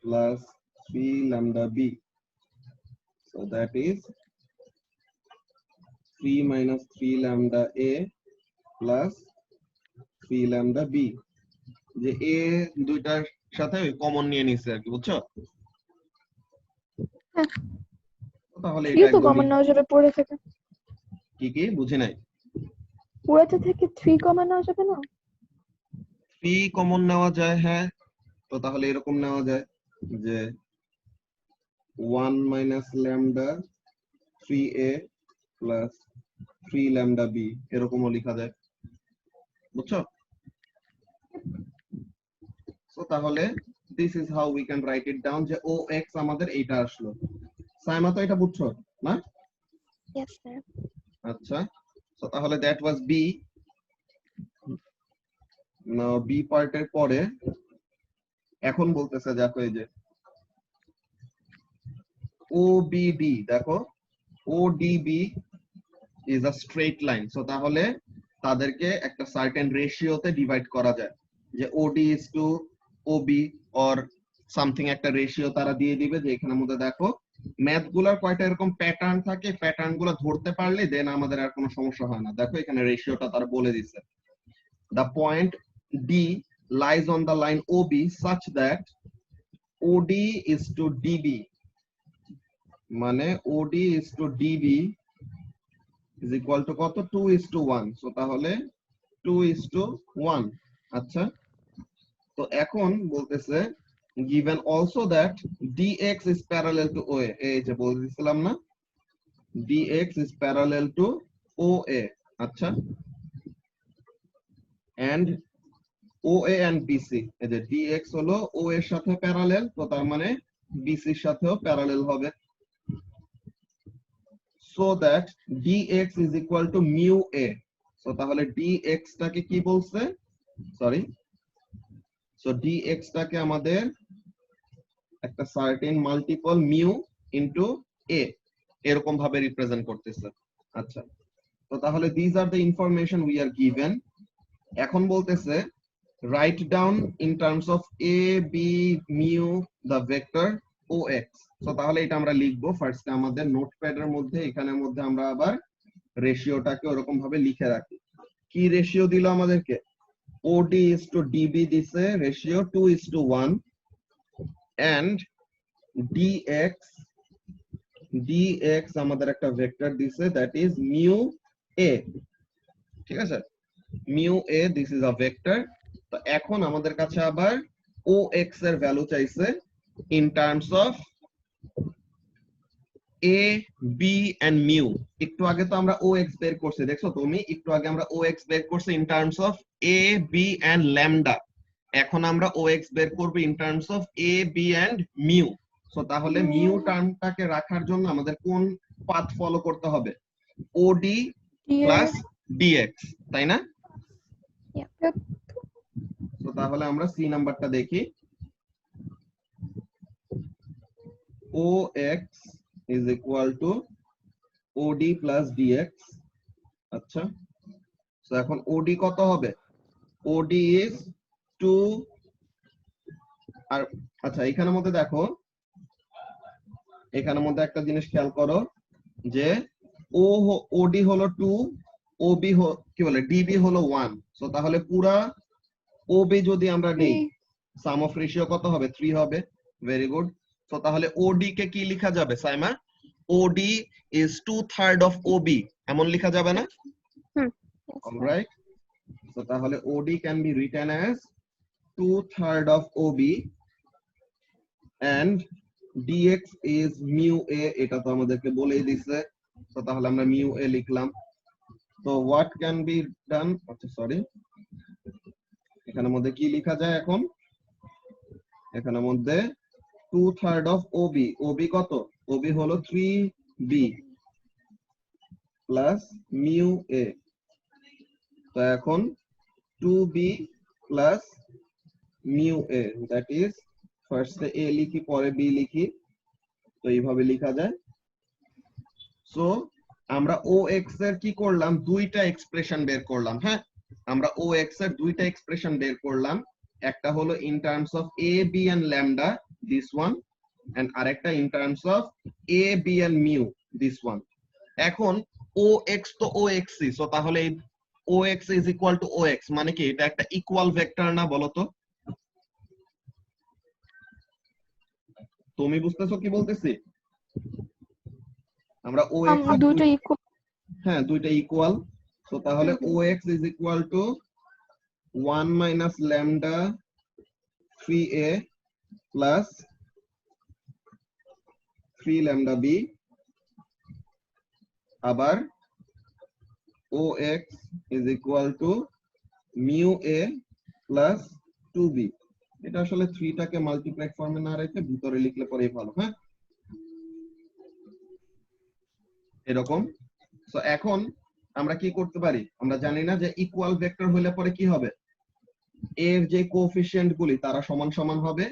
plus 3 lambda B. So that is 3 minus 3 lambda A plus 3 lambda B. যে A দুইটার সাথে common নিয়ে নিছে আর কি, বুঝছো? হ্যাঁ। তাহলে থ্রি এটা তো একদম কমন নেওয়া যাবে পড়ে থেকে, কি বুঝি নাই। পুরাতে থেকে 3 কমন নেওয়া যাবে না? 3 কমন নেওয়া যায়, হ্যাঁ। তো তাহলে এরকম নেওয়া যায় যে 1 minus lambda 3A plus 3 lambda B, এরকমও লেখা যায়, বুঝছো? So তাহলে this is how we can write it down যে OX আমাদের এইটা আসলো। সাইমা তো এটা বুঝছো না? Yes, sir. আচ্ছা, so তাহলে that was B. Now B পার্টের পরে এখন বলতেছে দেখো এই যে OBD, দেখো ODB is a straight line. So তাহলে তাদেরকে একটা সার্টেন রেশিওতে ডিভাইড করা যায় যে OD is to OB or something একটা রেশিও তারা দিয়ে দিবে যে এখানের মধ্যে দেখো ম্যাথ গুলার কয়টা এরকম প্যাটার্ন থাকে, প্যাটার্ন গুলো ধরতে পারলে দেন আমাদের আর কোনো সমস্যা হয় না। দেখো এখানে রেশিওটা তারা বলে দিচ্ছে the point D lies on the line OB such that OD is to DB, মানে OD is to DB is equal to কত? 2:1। সো তাহলে 2:1। আচ্ছা, তো এখন বলতেছে given also that dx is parallel to OA, এই যে বলছিলাম না dx is parallel to OA। আচ্ছা, and OA and BC, এই যে dx হলো O এর সাথে প্যারালাল, তো তার মানে BC এর সাথেও প্যারালাল হবে। So that dx is equal to mu A। So তাহলে dx টাকে কি বলছে? সরি, so dx টাকে আমাদের একটা certain multiple mu into a এরকম ভাবে রিপ্রেজেন্ট করতেছে। আচ্ছা, তো তাহলে these are the information we are given। এখন বলতেছে write down in terms of a b mu the vector ox। তো তাহলে এটা আমরা লিখবো ফার্স্ট আমাদের নোটপ্যাডের মধ্যে, এখানের মধ্যে আমরা আবার রেশিওটাকে ওরকম ভাবে লিখে রাখি। কি রেশিও দিল আমাদেরকে? OD is to DB দিছে রেশিও 2:1 and dx আমাদের একটা ভেক্টর দিছে that is mu a। ঠিক আছে, mu a, this is a vector। তো এখন আমাদের কাছে আবার OX এর ভ্যালু চাইছে in terms of a b and mu. একটু আগে তো আমরা ও এক্স বের করছি, দেখছো তুমি, একটু আগে আমরা ও এক্স বের করছি in terms of a b and lambda. এখন আমরা ও এক্স বের করব in terms of a b and mu. So তাহলে মিউ টার্মটাকে রাখার জন্য আমাদের কোন পাথ ফলো করতে হবে? ওডি প্লাস ডিএক্স, তাই না? Yep. তো তাহলে আমরা সি নাম্বারটা দেখি। OX is equal to OD plus DX। আচ্ছা, তো এখন OD কত হবে? OD is 2। আর আচ্ছা, এখানের মধ্যে দেখো, এখানের মধ্যে একটা জিনিস খেয়াল করো যে OD হলো 2, OB কি বলে DB হলো 1। সো তাহলে পুরা OB যদি আমরা নেই, সাম অফ রেশিও কত হবে? 3 হবে। Very good. সো তাহলে OD কে কি লেখা যাবে Saima? OD is 2/3 of OB, এমন লেখা যাবে না? অলরাইট। সো তাহলে OD can be written as 2/3 of OB and DX is mu A, এটা তো আমাদেরকে বলেই দিছে। তো তাহলে আমরা mu A লিখলাম। তো what can be done? আচ্ছা সরি, এখানের মধ্যে কি লেখা যায় এখন? এখানের মধ্যে 2/3 of OB, OB কত? OB হলো 3B প্লাস mu A। তো এখন 2B plus mu A, that is ফার্স্টে A লিখি পরে B লিখি, তো এইভাবে লেখা যায়। সো আমরা OX এর কি করলাম? দুইটা এক্সপ্রেশন বের করলাম। হ্যাঁ, আমরা OX এর দুইটা এক্সপ্রেশন বের করলাম। একটা হলো in terms of A B and lambda, this one, and আরেকটা in terms of A B and mu, this one। এখন OX তো OXই, সো তাহলে OX is equal to OX মানে কি এটা একটা ইকুয়াল ভেক্টর না, বলো তো? তুমি বুঝতেছো কি বলতেছি? আমরা OX এর দুটো ইকুয়াল। হ্যাঁ, দুইটা ইকুয়াল। সো তাহলে OX is equal to 1 minus lambda 3A plus 3 lambda B, আবার OX is equal to mu A plus 2B। এটা আসলে 3 টাকে মাল্টিপ্লাই ফর্মে না রেখে ভিতরে লিখলে পরেই ভালো। হ্যাঁ, এরকম। সো এখন আমরা কি করতে পারি? আমরা জানি না যে ইকুয়াল ভেক্টর হলে পরে কি হবে? A এর যে কোএফিশিয়েন্ট গুলি তারা সমান সমান হবে,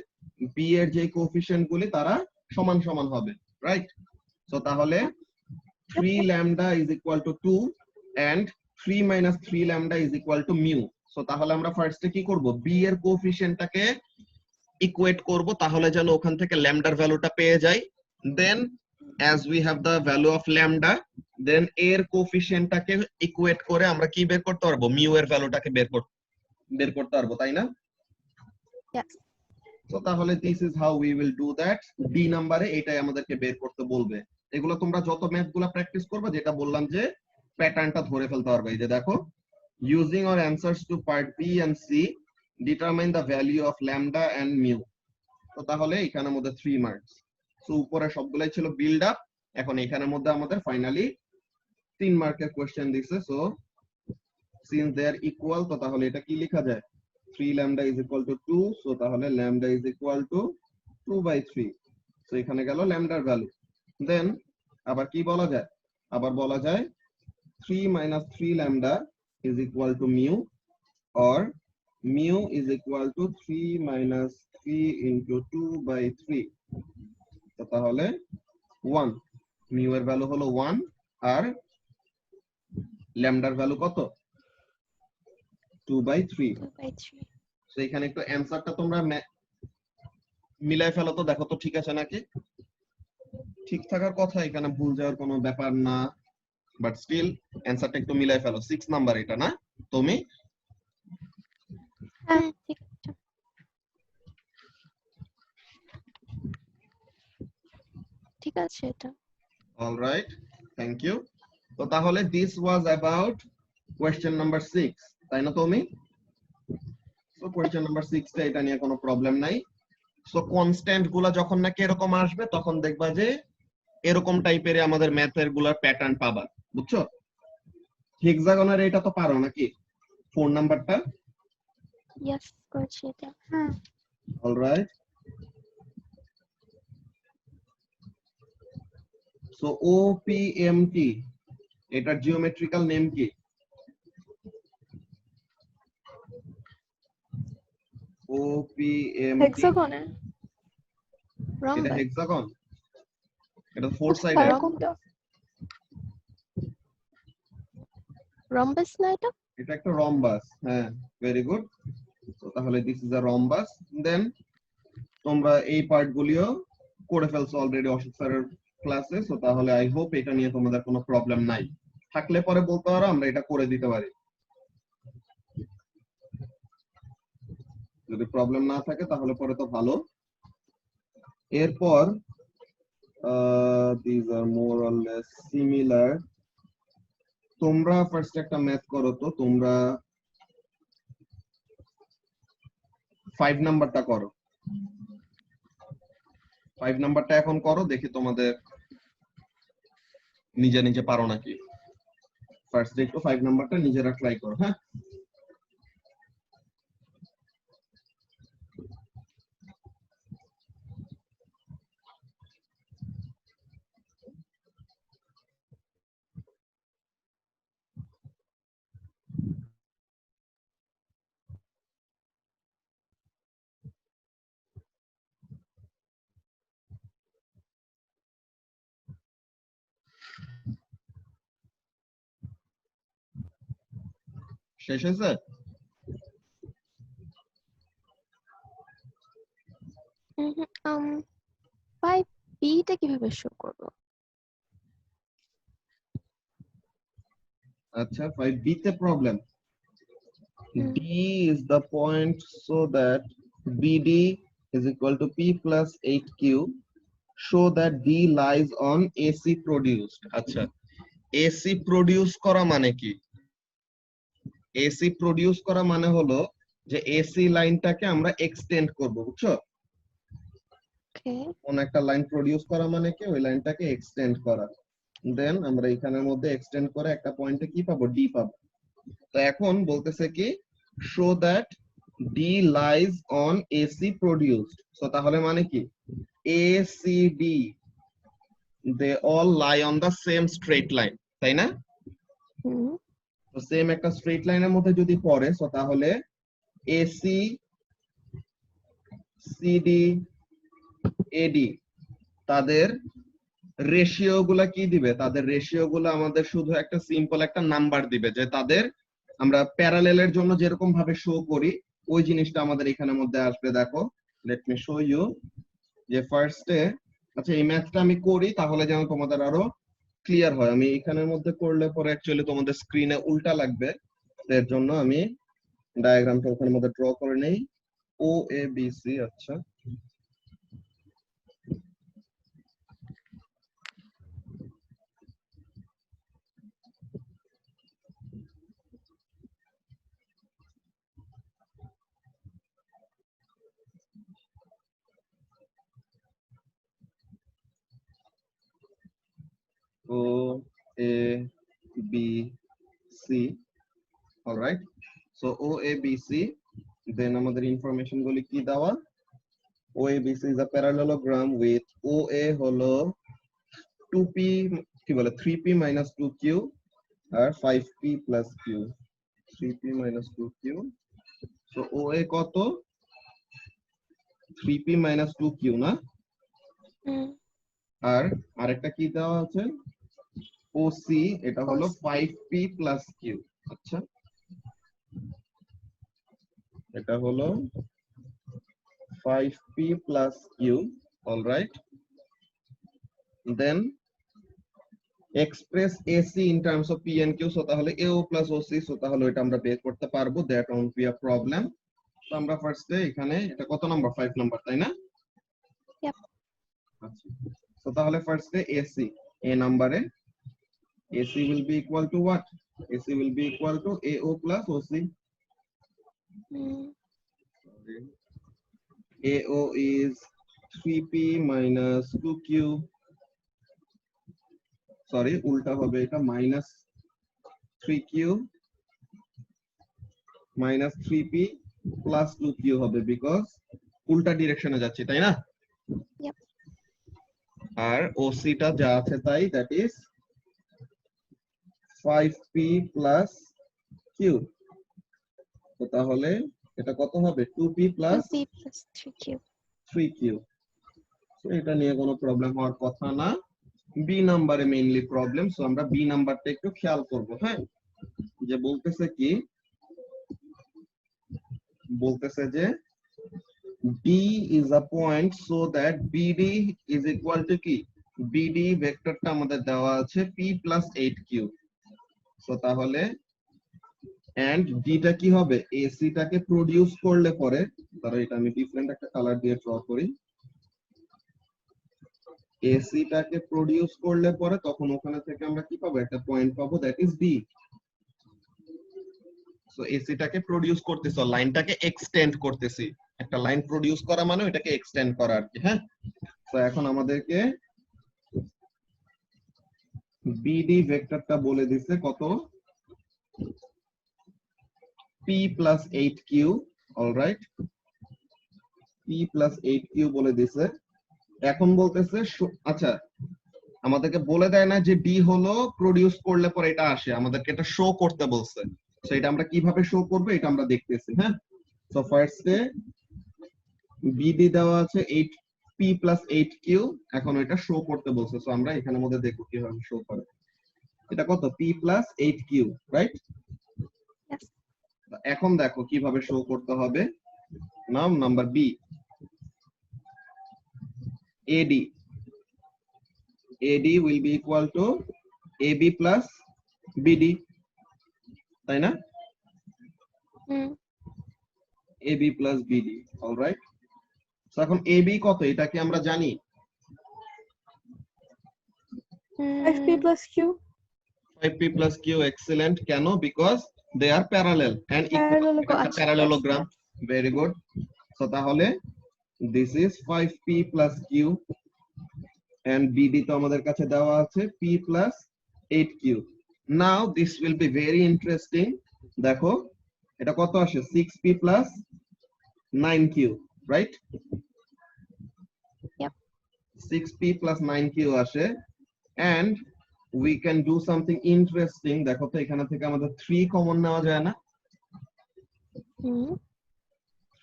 B এর যে কোএফিশিয়েন্ট গুলি তারা সমান সমান হবে, রাইট? সো তাহলে 3 lambda is equal to 2 and 3 minus 3 lambda is equal to mu। So তাহলে আমরা ফার্স্টে কি করব? B এর কোএফিশিয়েন্টটাকে ইকুয়েট করব, তাহলে যেন ওখান থেকে ল্যামডার ভ্যালুটা পেয়ে যাই। দেন as we have the value of lambda, then A এর কোএফিশিয়েন্টটাকে ইকুয়েট করে আমরা কি বের করতে পারবো? মিউ এর ভ্যালুটাকে বের করতে পারবো, তাই না? Yes. তো তাহলে this is how we will do that. D নম্বরে এটাই আমাদেরকে বের করতে বলবে। এগুলো তোমরা যত ম্যাথগুলো প্র্যাকটিস করবে, যেটা বললাম যে প্যাটার্নটা ধরে ফেলতে পারবে। এই যে দেখো, using our answers to part B and C, determine the value of lambda and mu। তো তাহলে এখানের মধ্যে 3 মার্কস। সো উপরে সবগুলাই ছিল বিল্ড আপ, এখন এখানের মধ্যে আমাদের ফাইনালি 3 মার্কের কোশ্চেন দিছে। So since they are equal, তো তাহলে এটা কি লেখা যায়? 3 lambda is equal to 2, so তাহলে lambda is equal to 2/3। so এখানে গেল lambdaর ভ্যালু। দেন আবার কি বলা যায়? আবার বলা যায় 3 minus 3 lambda is equal to mu, or mu is equal to 3 minus 3 into 2/3। তো তাহলে 1, mu এর ভ্যালু হলো 1 আর lambdaর ভ্যালু কত? 2/3। 2/3। তো এখানে একটু অ্যানসারটা তোমরা মিলাই ফেলো তো, দেখো তো ঠিক আছে নাকি। ঠিক থাকার কথা, এখানে ভুল যাওয়ার কোনো ব্যাপার না, বাট স্টিল অ্যানসারটা একটু মিলাই ফেলো। 6 নাম্বার এটা না তুমি? হ্যাঁ, ঠিক আছে। ঠিক আছে এটা। Alright, thank you. তো তাহলে this was about question number 6, তাই না তুমি? সো কোয়েশ্চেন নাম্বার 6 টা এটা নিয়ে কোনো প্রবলেম নাই। সো কনস্ট্যান্ট গুলা যখন নাকি এরকম আসবে, তখন দেখবা যে এরকম টাইপের আমাদের ম্যাথের গুলার প্যাটার্ন পাবা, বুঝছো? হেক্সাগনের এটা তো পারো নাকি 4 নাম্বারটা? ইয়েস করেছি এটা। হ্যাঁ অলরাইট, সো ওপিএমটি এটার জিওমেট্রিক্যাল নেম কি? ওপিএমটি হেক্সাগনে এটা রম্বাস। হেক্সাগন, এটা ফোর হতে সাইডেড। পারে Rhomb- কোনটা রম্বাস না এটা? এটা একটা রম্বাস, হ্যাঁ, ভেরি গুড। তো তাহলে দিস ইজ আ রম্বাস। দেন তোমরা এই পার্ট গুলিও করে ফেলছো অলরেডি অশোক স্যারের ক্লাসে, সো তাহলে আই হোপ এটা নিয়ে তোমাদের কোনো প্রবলেম নাই। থাকলে পরে বলতে পারো, আমরা এটা করে দিতে পারি। যদি প্রবলেম না থাকে তাহলে পরে তো ভালো। এরপর this are more or less similar. তোমরা ফার্স্ট একটা ম্যাথ করো তো, তোমরা 5 নাম্বারটা করো। 5 নাম্বারটা এখন করো, দেখি তোমাদের নিজে নিজে পারো নাকি। ফার্স্ট একটু 5 নাম্বারটা নিজেরা ট্রাই করো, হ্যাঁ? শেষ হয়েছে? um 5b টা কিভাবে শো করব? আচ্ছা, 5b তে problem. Hmm, D is the point so that BD is equal to P plus 8Q. Show that D lies on AC produced. আচ্ছা, AC produce করা মানে কি? AC produce করা মানে হলো যে AC লাইনটাকে আমরা এক্সটেন্ড করব, বুঝছো? ওকে। কোন একটা লাইন প্রডিউস করা মানে কি, ওই লাইনটাকে এক্সটেন্ড করা। দেন আমরা এখানের মধ্যে এক্সটেন্ড করে একটা পয়েন্টে কি পাবো? ডি পাবো। তো এখন বলতেছে কি, show that D lies on AC produced. So তাহলে মানে কি, A C D they all lie on the same straight line, তাই না? হুম, তো সেম একটা স্ট্রেট লাইনের মধ্যে যদি পড়ে, সো তাহলে এসি সিডি এডি তাদের রেশিও গুলা কি দিবে? তাদের রেশিও গুলো আমাদের শুধু একটা সিম্পল একটা নাম্বার দিবে, যে তাদের আমরা প্যারালেলের জন্য যেরকম ভাবে শো করি ওই জিনিসটা আমাদের এখানের মধ্যে আসবে। দেখো, লেট মি শো ইউ। যে ফার্স্টে, আচ্ছা এই ম্যাথটা আমি করি তাহলে যেন তোমাদের আরো ক্লিয়ার হয়। আমি এখানের মধ্যে করলে পরে অ্যাকচুয়ালি তোমাদের স্ক্রিনে উল্টা লাগবে, এর জন্য আমি ডায়াগ্রামটা ওখানের মধ্যে ড্র করে নেই। ও এ বি সি, আচ্ছা O A B C, alright. So O A B C, then আমাদের ইনফরমেশন গুলি কি দেওয়া? O A B C is a parallelogram with O A হলো 2p, কি বলে 3p minus 2q আর 5p plus q, 3p minus 2q। So O A কত? 3p minus 2q না? হুম, আর আরেকটা কি দেওয়া আছে? ওসি, এটা হলো OC 5p plus q। আচ্ছা, এটা হলো 5p plus q, alright. Then express AC in terms of P and Q, so তাহলে এও প্লাস ওসি, সো তাহলে এটা আমরা বের করতে পারবো, that won't be a problem. তো আমরা ফার্স্টে এখানে এটা কত নাম্বার? 5 নাম্বার, তাই না? Yep. আচ্ছা, তো তাহলে ফার্স্টে এসি, এ নাম্বারে AC will be equal to what? AC will be equal to AO plus OC. Hmm, AO is 3P minus 2Q sorry উল্টা হবে, এটা -3q -3p প্লাস 2q হবে, বিকজ উল্টা ডিরেকশনে যাচ্ছে, তাই না? Yep. আর ওসি টা যা আছে তাই, that is 5p plus q। তো তাহলে এটা কত হবে? 2p plus 2p plus 3q. 3q। তো এটা নিয়ে কোনো প্রবলেম হওয়ার কথা না। বি নাম্বারে মেইনলি প্রবলেম, সো আমরা বি নাম্বারটা একটু খেয়াল করব। হ্যাঁ, যে বলতেছে যে D is a point so that BD is equal to কি? BD ভেক্টরটা আমাদের দেওয়া আছে P plus 8Q। সো তাহলে and D টা কি হবে? AC টাকে প্রডিউস করলে পরে, তাহলে এটা আমি ডিফারেন্ট একটা কালার দিয়ে ড্র করি। AC টাকে প্রডিউস করলে পরে তখন ওখানে থেকে আমরা কি পাবো? একটা পয়েন্ট পাবো, that is D। So AC টাকে প্রডিউস করতেছি, লাইনটাকে এক্সটেন্ড করতেছি। একটা লাইন প্রডিউস করা মানে এটাকে এক্সটেন্ড করা আর কি। হ্যাঁ, তো এখন আমাদেরকে BD ভেক্টরটা বলে দিছে কত? P plus 8Q, alright, P plus 8Q বলে দিছে। এখন বলতেছে আচ্ছা, আমাদেরকে বলে দেয় না যে D হলো প্রডিউস করলে পরে এটা আসে, আমাদেরকে এটা শো করতে বলছে। সো এটা আমরা কিভাবে শো করব এটা আমরা দেখতেছি। হ্যাঁ, সো ফার্স্টে BD দেওয়া আছে 8P plus 8Q, এখন এটা শো করতে বলছে। সো আমরা এখানের মধ্যে দেখব কিভাবে শো করে। এটা কত? P plus 8Q, right? Yes. এখন দেখো কিভাবে শো করতে হবে। নাম number B, AD will be equal to AB plus BD, তাই না? Hmm. AB plus BD, alright. So এখন AB কত এটা কি আমরা জানি? 5p plus q 5p plus q, excellent। কেন? Because they are parallel and equal, এটা একটা আচ্ছা, প্যারালেলোগ্রাম। Very good. সো তাহলে this is 5p plus q and BD তো আমাদের কাছে দেওয়া আছে P plus 8Q। Now this will be very interesting. দেখো এটা কত আসে? 6p plus 9Q, right? Yep. 6p plus 9Q আসে and we can do something interesting. দেখো তো এখানে থেকে আমাদের 3 কমন নেওয়া যায় না? Hmm.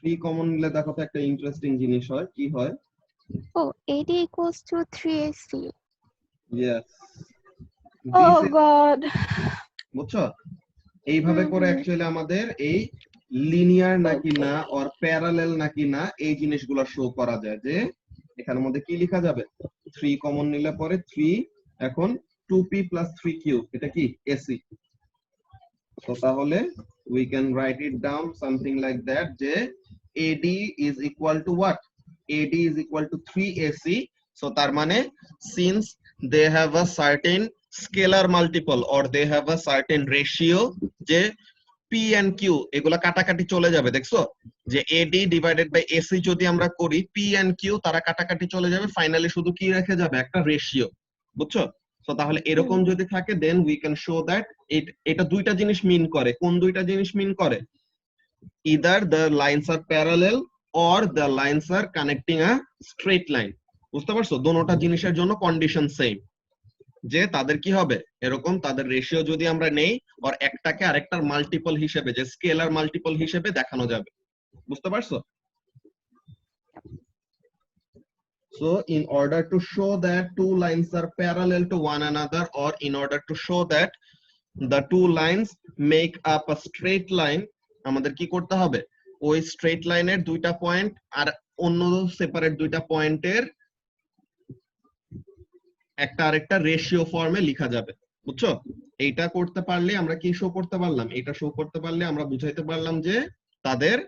3 কমন নিলে দেখো তো একটা ইন্টারেস্টিং জিনিস হয়। কি হয়? Oh, AD equals to 3AC. Yes. oh This is, god বুঝছো? এইভাবে করে অ্যাকচুয়ালি আমাদের এই লিনিয়ার নাকি না অর প্যারালেল নাকি না এই জিনিসগুলো শো করা যায়। যে এখানের মধ্যে কি লেখা যাবে? 3 কমন নিলে পরে 3, এখন 2p plus 3q, এটা কি? AC। তো তাহলে we can write it down something like that, যে AD is equal to what? AD is equal to 3AC। so তার মানে since they have a certain scalar multiple or they have a certain ratio, যে P and Q এগুলা কাটাকাটি চলে যাবে। দেখছো যে AD ডিভাইডেড বাই AC যদি আমরা করি, P and Q তারা কাটাকাটি চলে যাবে, ফাইনালি শুধু কি রেখে যাবে? একটা রেশিও। বুঝছো? সো তাহলে এরকম যদি থাকে then we can show that এটা দুইটা জিনিস মিন করে। কোন দুইটা জিনিস মিন করে? either the lines are parallel or the lines are connecting a straight line। বুঝতে পারছো? দোনোটা জিনিসের জন্য কন্ডিশন সেম, যে তাদের কি হবে? এরকম তাদের রেশিও যদি আমরা নেই আর একটাকে আরেকটার মাল্টিপল হিসেবে, যে স্কেলার মাল্টিপল হিসেবে দেখানো যাবে। বুঝতে পারছো? So in order to show that two lines are parallel to one another, or in order to show that the two lines make up a straight line, আমাদের কি করতে হবে? ওই স্ট্রেট লাইনের দুইটা পয়েন্ট আর অন্য সেপারেট দুইটা পয়েন্টের একটা আরেকটা রেশিও ফর্মে লেখা যাবে। বুঝছো? এইটা করতে পারলে আমরা কি শো করতে পারলাম? এটা শো করতে পারলে আমরা বুঝাইতে পারলাম যে তাদের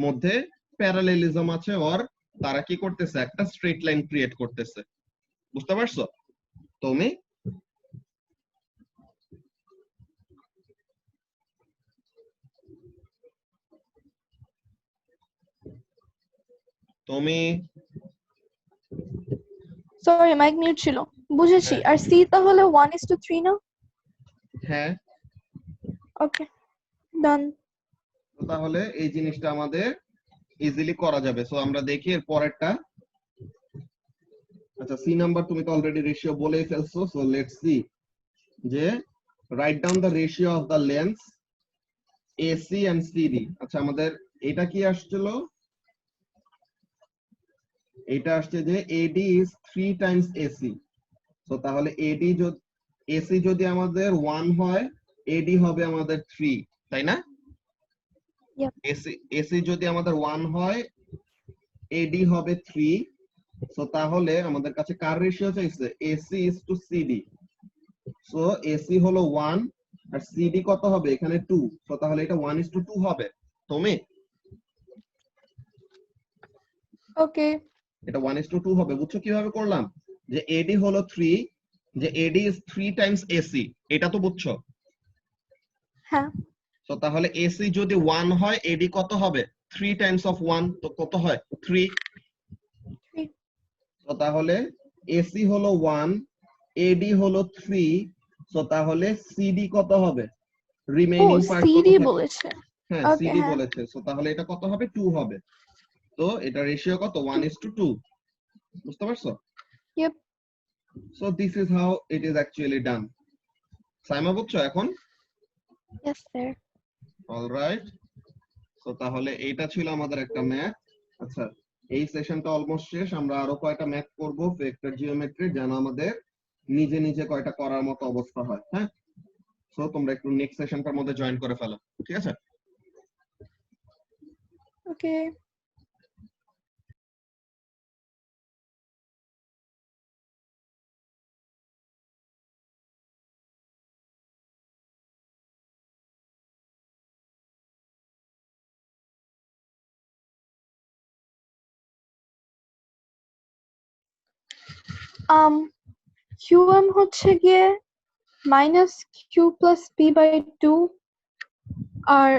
মধ্যে প্যারালেলিজম আছে, আর তারা কি করতেছে? একটা স্ট্রেট লাইন ক্রিয়েট করতেছে। বুঝতে পারছো? তুমি তুমি সরি মাইক মিউট ছিল, বুঝেছি হ্যাঁ। আর সি তাহলে 1:3 না হ্যাঁ, ওকে ডান তো তাহলে এই জিনিসটা আমাদের ইজিলি করা যাবে। সো আমরা দেখি এর পরেরটা। আচ্ছা, সি নাম্বার তুমি তো অলরেডি রেশিও বলেই ফেলছো। সো লেটস সি যে write down the ratio of the length AC and CD. আচ্ছা, আমাদের এটা কি আসছিল? এটা আসছে যে AD is 3 times AC. So তাহলে এডি যদি এসি যদি আমাদের 1 হয়, এডি হবে আমাদের 3, তাই না? Yep. এসি যদি আমাদের 1 হয়, এডি হবে 3। সো তাহলে আমাদের কাছে কার রেশিও চাইছে? AC is to CD. So AC হলো 1 আর সিডি কত হবে? এখানে 2। সো তাহলে এটা 1:2 হবে। তুমি ওকে এটা 1:2 হবে। বুঝছো কিভাবে করলাম? যে এডি হলো 3, যে এডি ইজ 3 টাইমস এসি, এটা তো বুঝছো। হ্যাঁ তো তাহলে এসি যদি 1 হয়, এডি কত হবে? 3 টাইমস অফ 1, তো কত হয়? 3। Three. তো তাহলে এসি হলো 1, এডি হলো 3। সো তাহলে সিডি কত হবে? ও রিমেইনিং পার্ট কত সিডি থাকে? বলেছে হ্যাঁ, ওকে সিডি হ্যাঁ বলেছে। সো তাহলে এটা কত হবে? 2 হবে। তো এটা রেশিও কত? 1:2। বুঝতে পারছো? Yep so this is how it is actually done. Saima, বুঝছো এখন? Yes, sir. অলরাইট। তো তাহলে এইটা ছিল আমাদের একটা ম্যাথ। আচ্ছা, এই সেশনটা অলমোস্ট শেষ। আমরা আরো কয়টা ম্যাথ করব ভেক্টর জিওমেট্রি, যেন আমাদের নিজে নিজে কয়টা করার মতো অবস্থা হয়। হ্যাঁ, সো তোমরা একটু নেক্সট সেশনটার মধ্যে জয়েন করে ফেলো, ঠিক আছে? ওকে QM হচ্ছে গিয়ে -Q+P/2 আর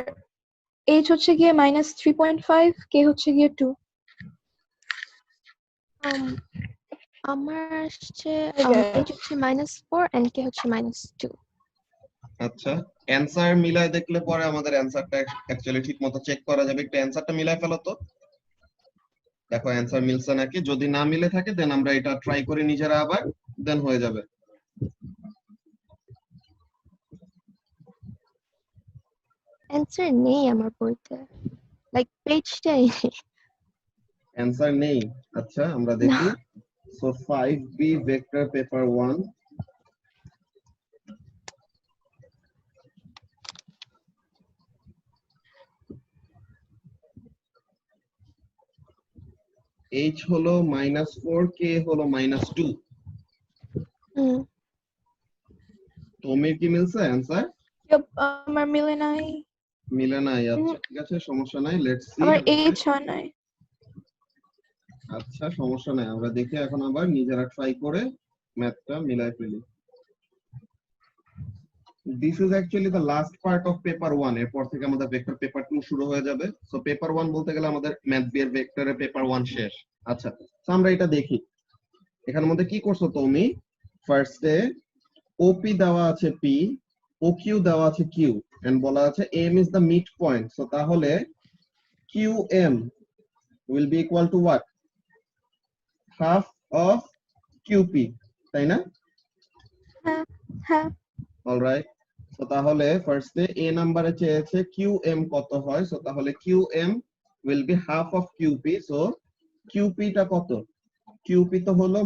H হচ্ছে গিয়ে -3.5, K হচ্ছে গিয়ে 2 Um, আমার আসছে Okay. H হচ্ছে -4 and K হচ্ছে -2. আচ্ছা, অ্যানসার মিলায় দেখলে পরে আমাদের অ্যানসারটা অ্যাকচুয়ালি ঠিকমতো চেক করা যাবে। একটু অ্যানসারটা মিলায় ফেলো তো, দেখো অ্যানসার মিলছে নাকি। যদি না মিলে থাকে দেন আমরা এটা ট্রাই করি নিজেরা আবার, দেন হয়ে যাবে। Answer নেই আমার বইতে, like পেজটাই নেই। অ্যানসার নেই? আচ্ছা, আমরা দেখি। So 5B vector paper 1। H হলো -4, K হলো -2। হুম, তোমির কি মিলছে অ্যানসার? Yup, আমার মিলে নাই মিলে নাই? আচ্ছা ঠিক আছে, সমস্যা নাই। Let's see. আমার H হয় নাই আচ্ছা, সমস্যা নাই, আমরা দেখি এখন আবার নিজেরা ট্রাই করে ম্যাথটা মিলাই ফেলি। This is actually the last part of paper 1। এরপর থেকে আমাদের ভেক্টর পেপার 2 শুরু হয়ে যাবে। সো পেপার 1 বলতে গেলে আমাদের ম্যাথ বি এর ভেক্টরের পেপার 1 শেষ। আচ্ছা, তো আমরা এটা দেখি। এখানের মধ্যে কি করছো তুমি? ফার্স্টে ওপি দেওয়া আছে পি, ও কিউ দেওয়া আছে কিউ, এন্ড বলা আছে M is the midpoint. So তাহলে Q M will be equal to what? Half of QP, তাই না? হ্যাঁ হ্যাঁ অলরাইট। সো তাহলে ফার্স্টে এ নাম্বারে চেয়েছে কিউ এম কত হয়। সো তাহলে Q M will be half of QP. So QP টা কত? কিউপি তো হলো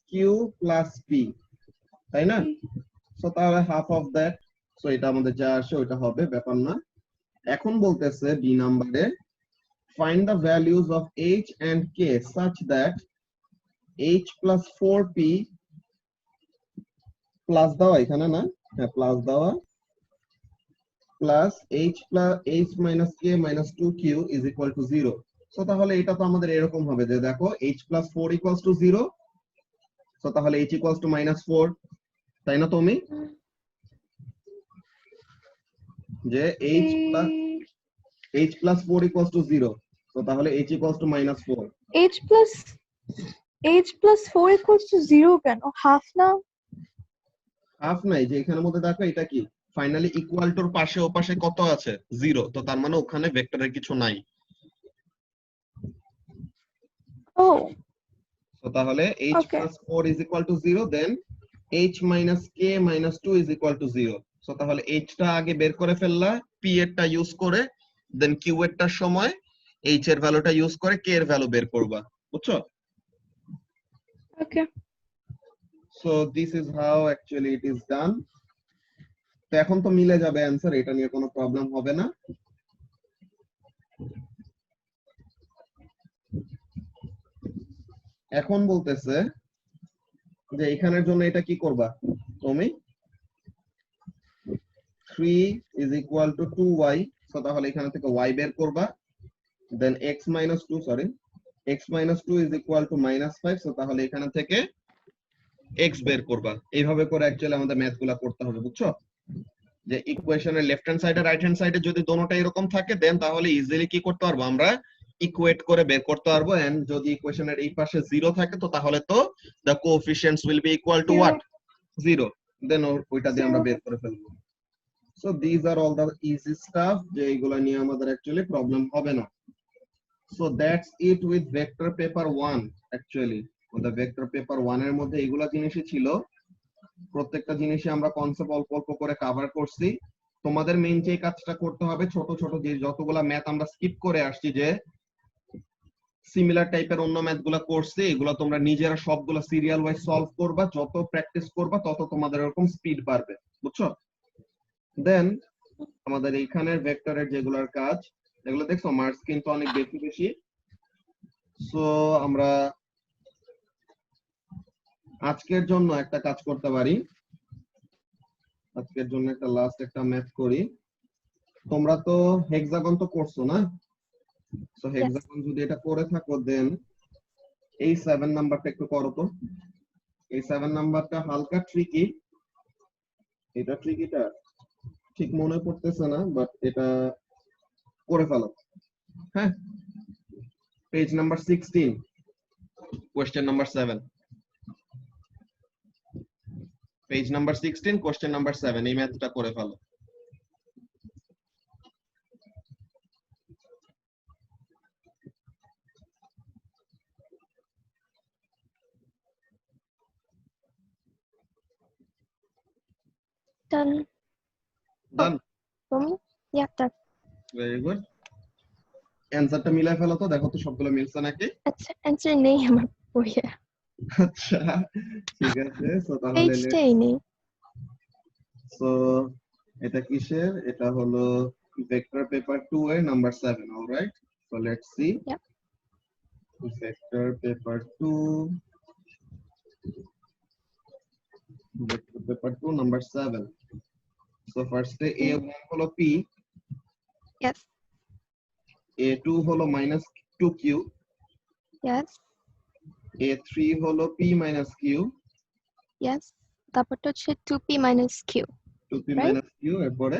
-কিউ প্লাস পি, তাই না? সো তাহলে হাফ অফ দ্যাট। সো এটা আমাদের যা আসে ওইটা হবে, ব্যাপার না। এখন বলতেছে বি নাম্বারে find the values of h and k such that h plus 4p plus দেওয়া এখানে না, হ্যাঁ প্লাস দেওয়া, plus h minus k minus 2q is equal to 0. So তাহলে এটা তো আমাদের এরকম হবে যে দেখো h plus 4 equals to 0. So তাহলে h equals to -4, তাই না তুমি? যে h plus 4 equals to 0. So তাহলে h equals to -4. H plus h plus 4 equals to 0 কেন হাফ না হাফ নাই, যে এখানের মধ্যে দেখো এটা কি ফাইনালি ইকুয়াল টুর পাশে ও পাশে কত আছে 0, তো তার মানে ওখানে ভেক্টরের কিছু নাই। ও তো তাহলে h Okay. plus 4 is equal to 0, then h minus k minus 2 is equal to 0. So তাহলে h টা আগে বের করে ফেললা p এরটা ইউজ করে, দেন q এরটার সময় h এর ভ্যালুটা ইউজ করে k এর ভ্যালু বের করবা, বুঝছো? Okay. So this is how actually it is done. তো এখন তো মিলে যাবে অ্যানসার, এটা নিয়ে কোনো প্রবলেম হবে না। এখন বলতেছে যে এখানের জন্য এটা কি করবা তুমি, 3 is equal to 2y, so তাহলে এখানে থেকে y বের করবা, দেন x minus 2 sorry x minus 2 is equal to -5, so তাহলে এখানে থেকে x বের করবা। এইভাবে করে অ্যাকচুয়ালি আমাদের ম্যাথগুলো করতে হবে, বুঝছো? যে ইকুয়েশনের লেফট হ্যান্ড সাইডে রাইট হ্যান্ড সাইডে যদি দোনোটা এরকম থাকে দেন তাহলে ইজিলি কি করতে পারবো আমরা, ইকুয়েট করে বের করতে পারবো। এন্ড যদি ইকুয়েশনের এই পাশে 0 থাকে তো তাহলে তো the coefficients will be equal to what, 0, then ওইটা দিয়ে আমরা বের করে ফেলবো। So this are all the easy stuff, যে এইগুলা নিয়ে আমাদের অ্যাকচুয়ালি প্রবলেম হবে না। So that's it with vector paper 1। Actually আমাদের ভেক্টর পেপার 1 এর মধ্যে এইগুলা জিনিসই ছিল, প্রত্যেকটা জিনিসই আমরা কনসেপ্ট অল্প অল্প করে কভার করছি। তোমাদের মেইন যে কাজটা করতে হবে, ছোট ছোট যে যতগুলা ম্যাথ আমরা স্কিপ করে আসছি, যে সিমিলার টাইপের অন্য ম্যাথ গুলা করছি, এগুলো তোমরা নিজেরা সবগুলা সিরিয়াল ওয়াইজ সলভ করবা। যত প্র্যাকটিস করবা তত তোমাদের এরকম স্পিড বাড়বে, বুঝছো? দেন আমাদের এইখানের ভেক্টরের যেগুলার কাজ, এগুলো দেখছো মার্কস কিন্তু অনেক বেশি বেশি। সো আমরা আজকের জন্য একটা কাজ করতে পারি, আজকের জন্য একটা লাস্ট একটা ম্যাথ করি। তোমরা তো হেক্সাগন তো করছো না? সো হেক্সাগন যদি এটা করে থাকো দেন এই 7 নাম্বারটা একটু করো তো। এই 7 নাম্বারটা হালকা ট্রিকি, এটা ট্রিকিটা ঠিক মনে পড়তেছে না, বাট এটা করে ফেলো। হ্যাঁ, page number 16, question number 7, page number 16, question number 7, এই ম্যাথটা করে ফেলো। Done. Done, For me? Yeah, done. Very good. অ্যানসারটা মিলাই ফেলো তো, দেখো তো সবগুলো মিলছে নাকি। আচ্ছা, answer নেই আমার বইয়ে। আচ্ছা ঠিক আছে, সো তাহলে পেজটাই নেই। সো এটা কিসের, এটা হলো ভেক্টর পেপার 2 এর number 7, alright. So let's C Yep. Vector paper 2, vector paper 2 number 7। So ফার্স্টে a1 হলো p, Yes. a2 হলো -2q, Yes. a3 হলো p minus q, Yes. তারপরটা হচ্ছে 2p minus q. 2p Right? minus q, এরপরে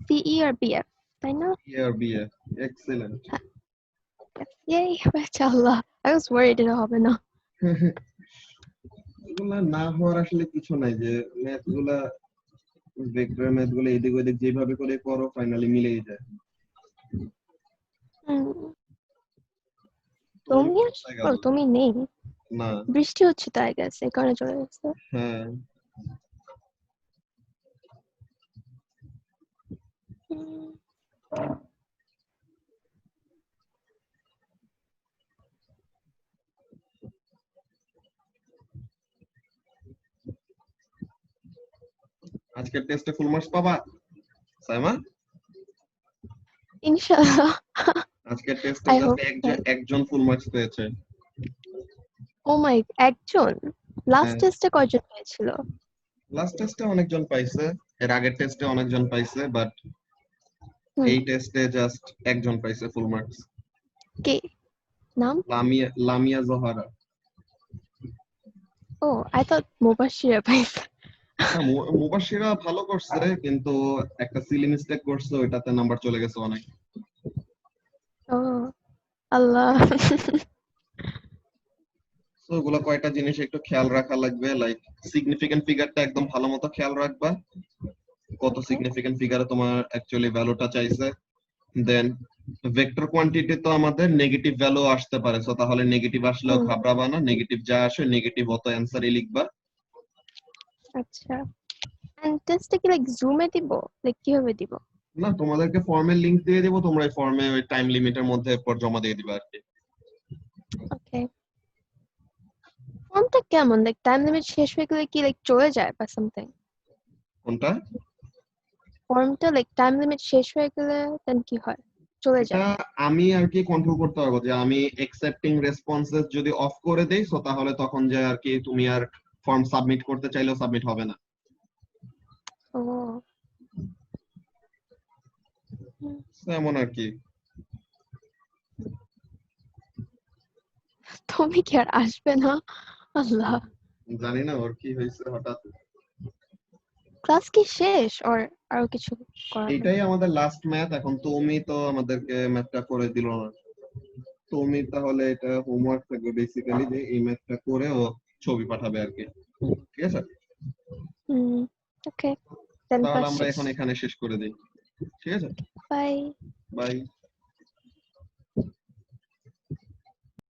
CE আর BF, তাই না? a or bf। Excellent. Yes. Yay, মাশাআল্লাহ। I was worried এটা হবে না। এগুলা না হওয়ার আসলে কিছু নাই, যে ম্যাথ গুলা ভেক্টর ম্যাথ গুলো এদিক ওদিক যেভাবে করে করো ফাইনালি মিলেই যায়। তুমি ও তুমি নেই, না, বৃষ্টি হচ্ছে তো আই গেস এই কারণে চলে গেছে। হ্যাঁ আজকের টেস্টে ফুল মার্কস পাবা সাইমা? ইনশাআল্লাহ। আজকের টেস্টে I জাস্ট hope. একজন ফুল মার্কস পেয়েছে। ও মাই, একজন? লাস্ট হ্যাঁ। টেস্টে কয়জন পেয়েছিল? লাস্ট টেস্টে অনেকজন পাইছে, এর আগের টেস্টে অনেকজন পাইছে, বাট এই টেস্টে জাস্ট একজন পাইছে ফুল মার্কস। কে নাম? Lamia Johara. Oh I thought Mubashshira পাইছে। হ্যাঁ, মুবাশশিরা ভালো করছে, কিন্তু একটা সিলি মিস্টেক করছে, ওইটাতে নাম্বার চলে গেছে অনেক। ও আল্লাহ। তো ওগুলো কয়টা জিনিস একটু খেয়াল রাখা লাগবে, লাইক সিগনিফিকেন্ট ফিগারটা একদম ভালো মতো খেয়াল রাখবা, কত Okay. সিগনিফিকেন্ট ফিগারে তোমার অ্যাকচুয়ালি ভ্যালুটা চাইছে। দেন ভেক্টর কোয়ান্টিটি তো আমাদের নেগেটিভ ভ্যালু আসতে পারে, সো তাহলে নেগেটিভ আসলেও হুম, ঘাবড়াবা না, নেগেটিভ যা আসে নেগেটিভ অত অ্যান্সারই লিখবা। আচ্ছা। এন্ড টেস্টটা কি লাইক জুমে দিব? লাইক কিভাবে দিব? না, তোমাদেরকে ফর্মের লিংক দিয়ে দেবো, তোমরা এই ফর্মে ওই টাইম লিমিটের মধ্যে এরপর জমা দিয়ে দিবা আর কি। ওকে। ফর্মটা কেমন? লাইক টাইম লিমিট শেষ হয়ে গেলে কি লাইক চলে যায় বা সামথিং? কোনটা? ফর্মটা লাইক টাইম লিমিট শেষ হয়ে গেলে দেন কি হয়? চলে এটা যায়? আমি আর কি কন্ট্রোল করতে পারবো, যে আমি অ্যাকসেপ্টিং রেসপন্সেস যদি অফ করে দেই, সো তাহলে তখন যে আর কি তুমি আর ফর্ম সাবমিট করতে চাইলেও সাবমিট হবে না। ও, হুম, So, এমন আর কি। তুমি কি আর আসবে না? আল্লাহ, জানি না ওর কি হয়েছে হঠাৎ। ক্লাস কি শেষ আর আরো কিছু করাবে? এটাই আমাদের লাস্ট ম্যাথ, এখন তুমি তো আমাদেরকে ম্যাথটা করে দিল না। তুমি তাহলে এটা হোমওয়ার্ক থাকবে বেসিক্যালি, যে এই ম্যাথটা করে ও ছবি পাঠাবে আর কি। ঠিক আছে, হুম, ওকে, দেন তাহলে ক্লাস আমরা শেষ। এখন এখানে শেষ করে দিই। ঠিক আছে, বাই। বাই।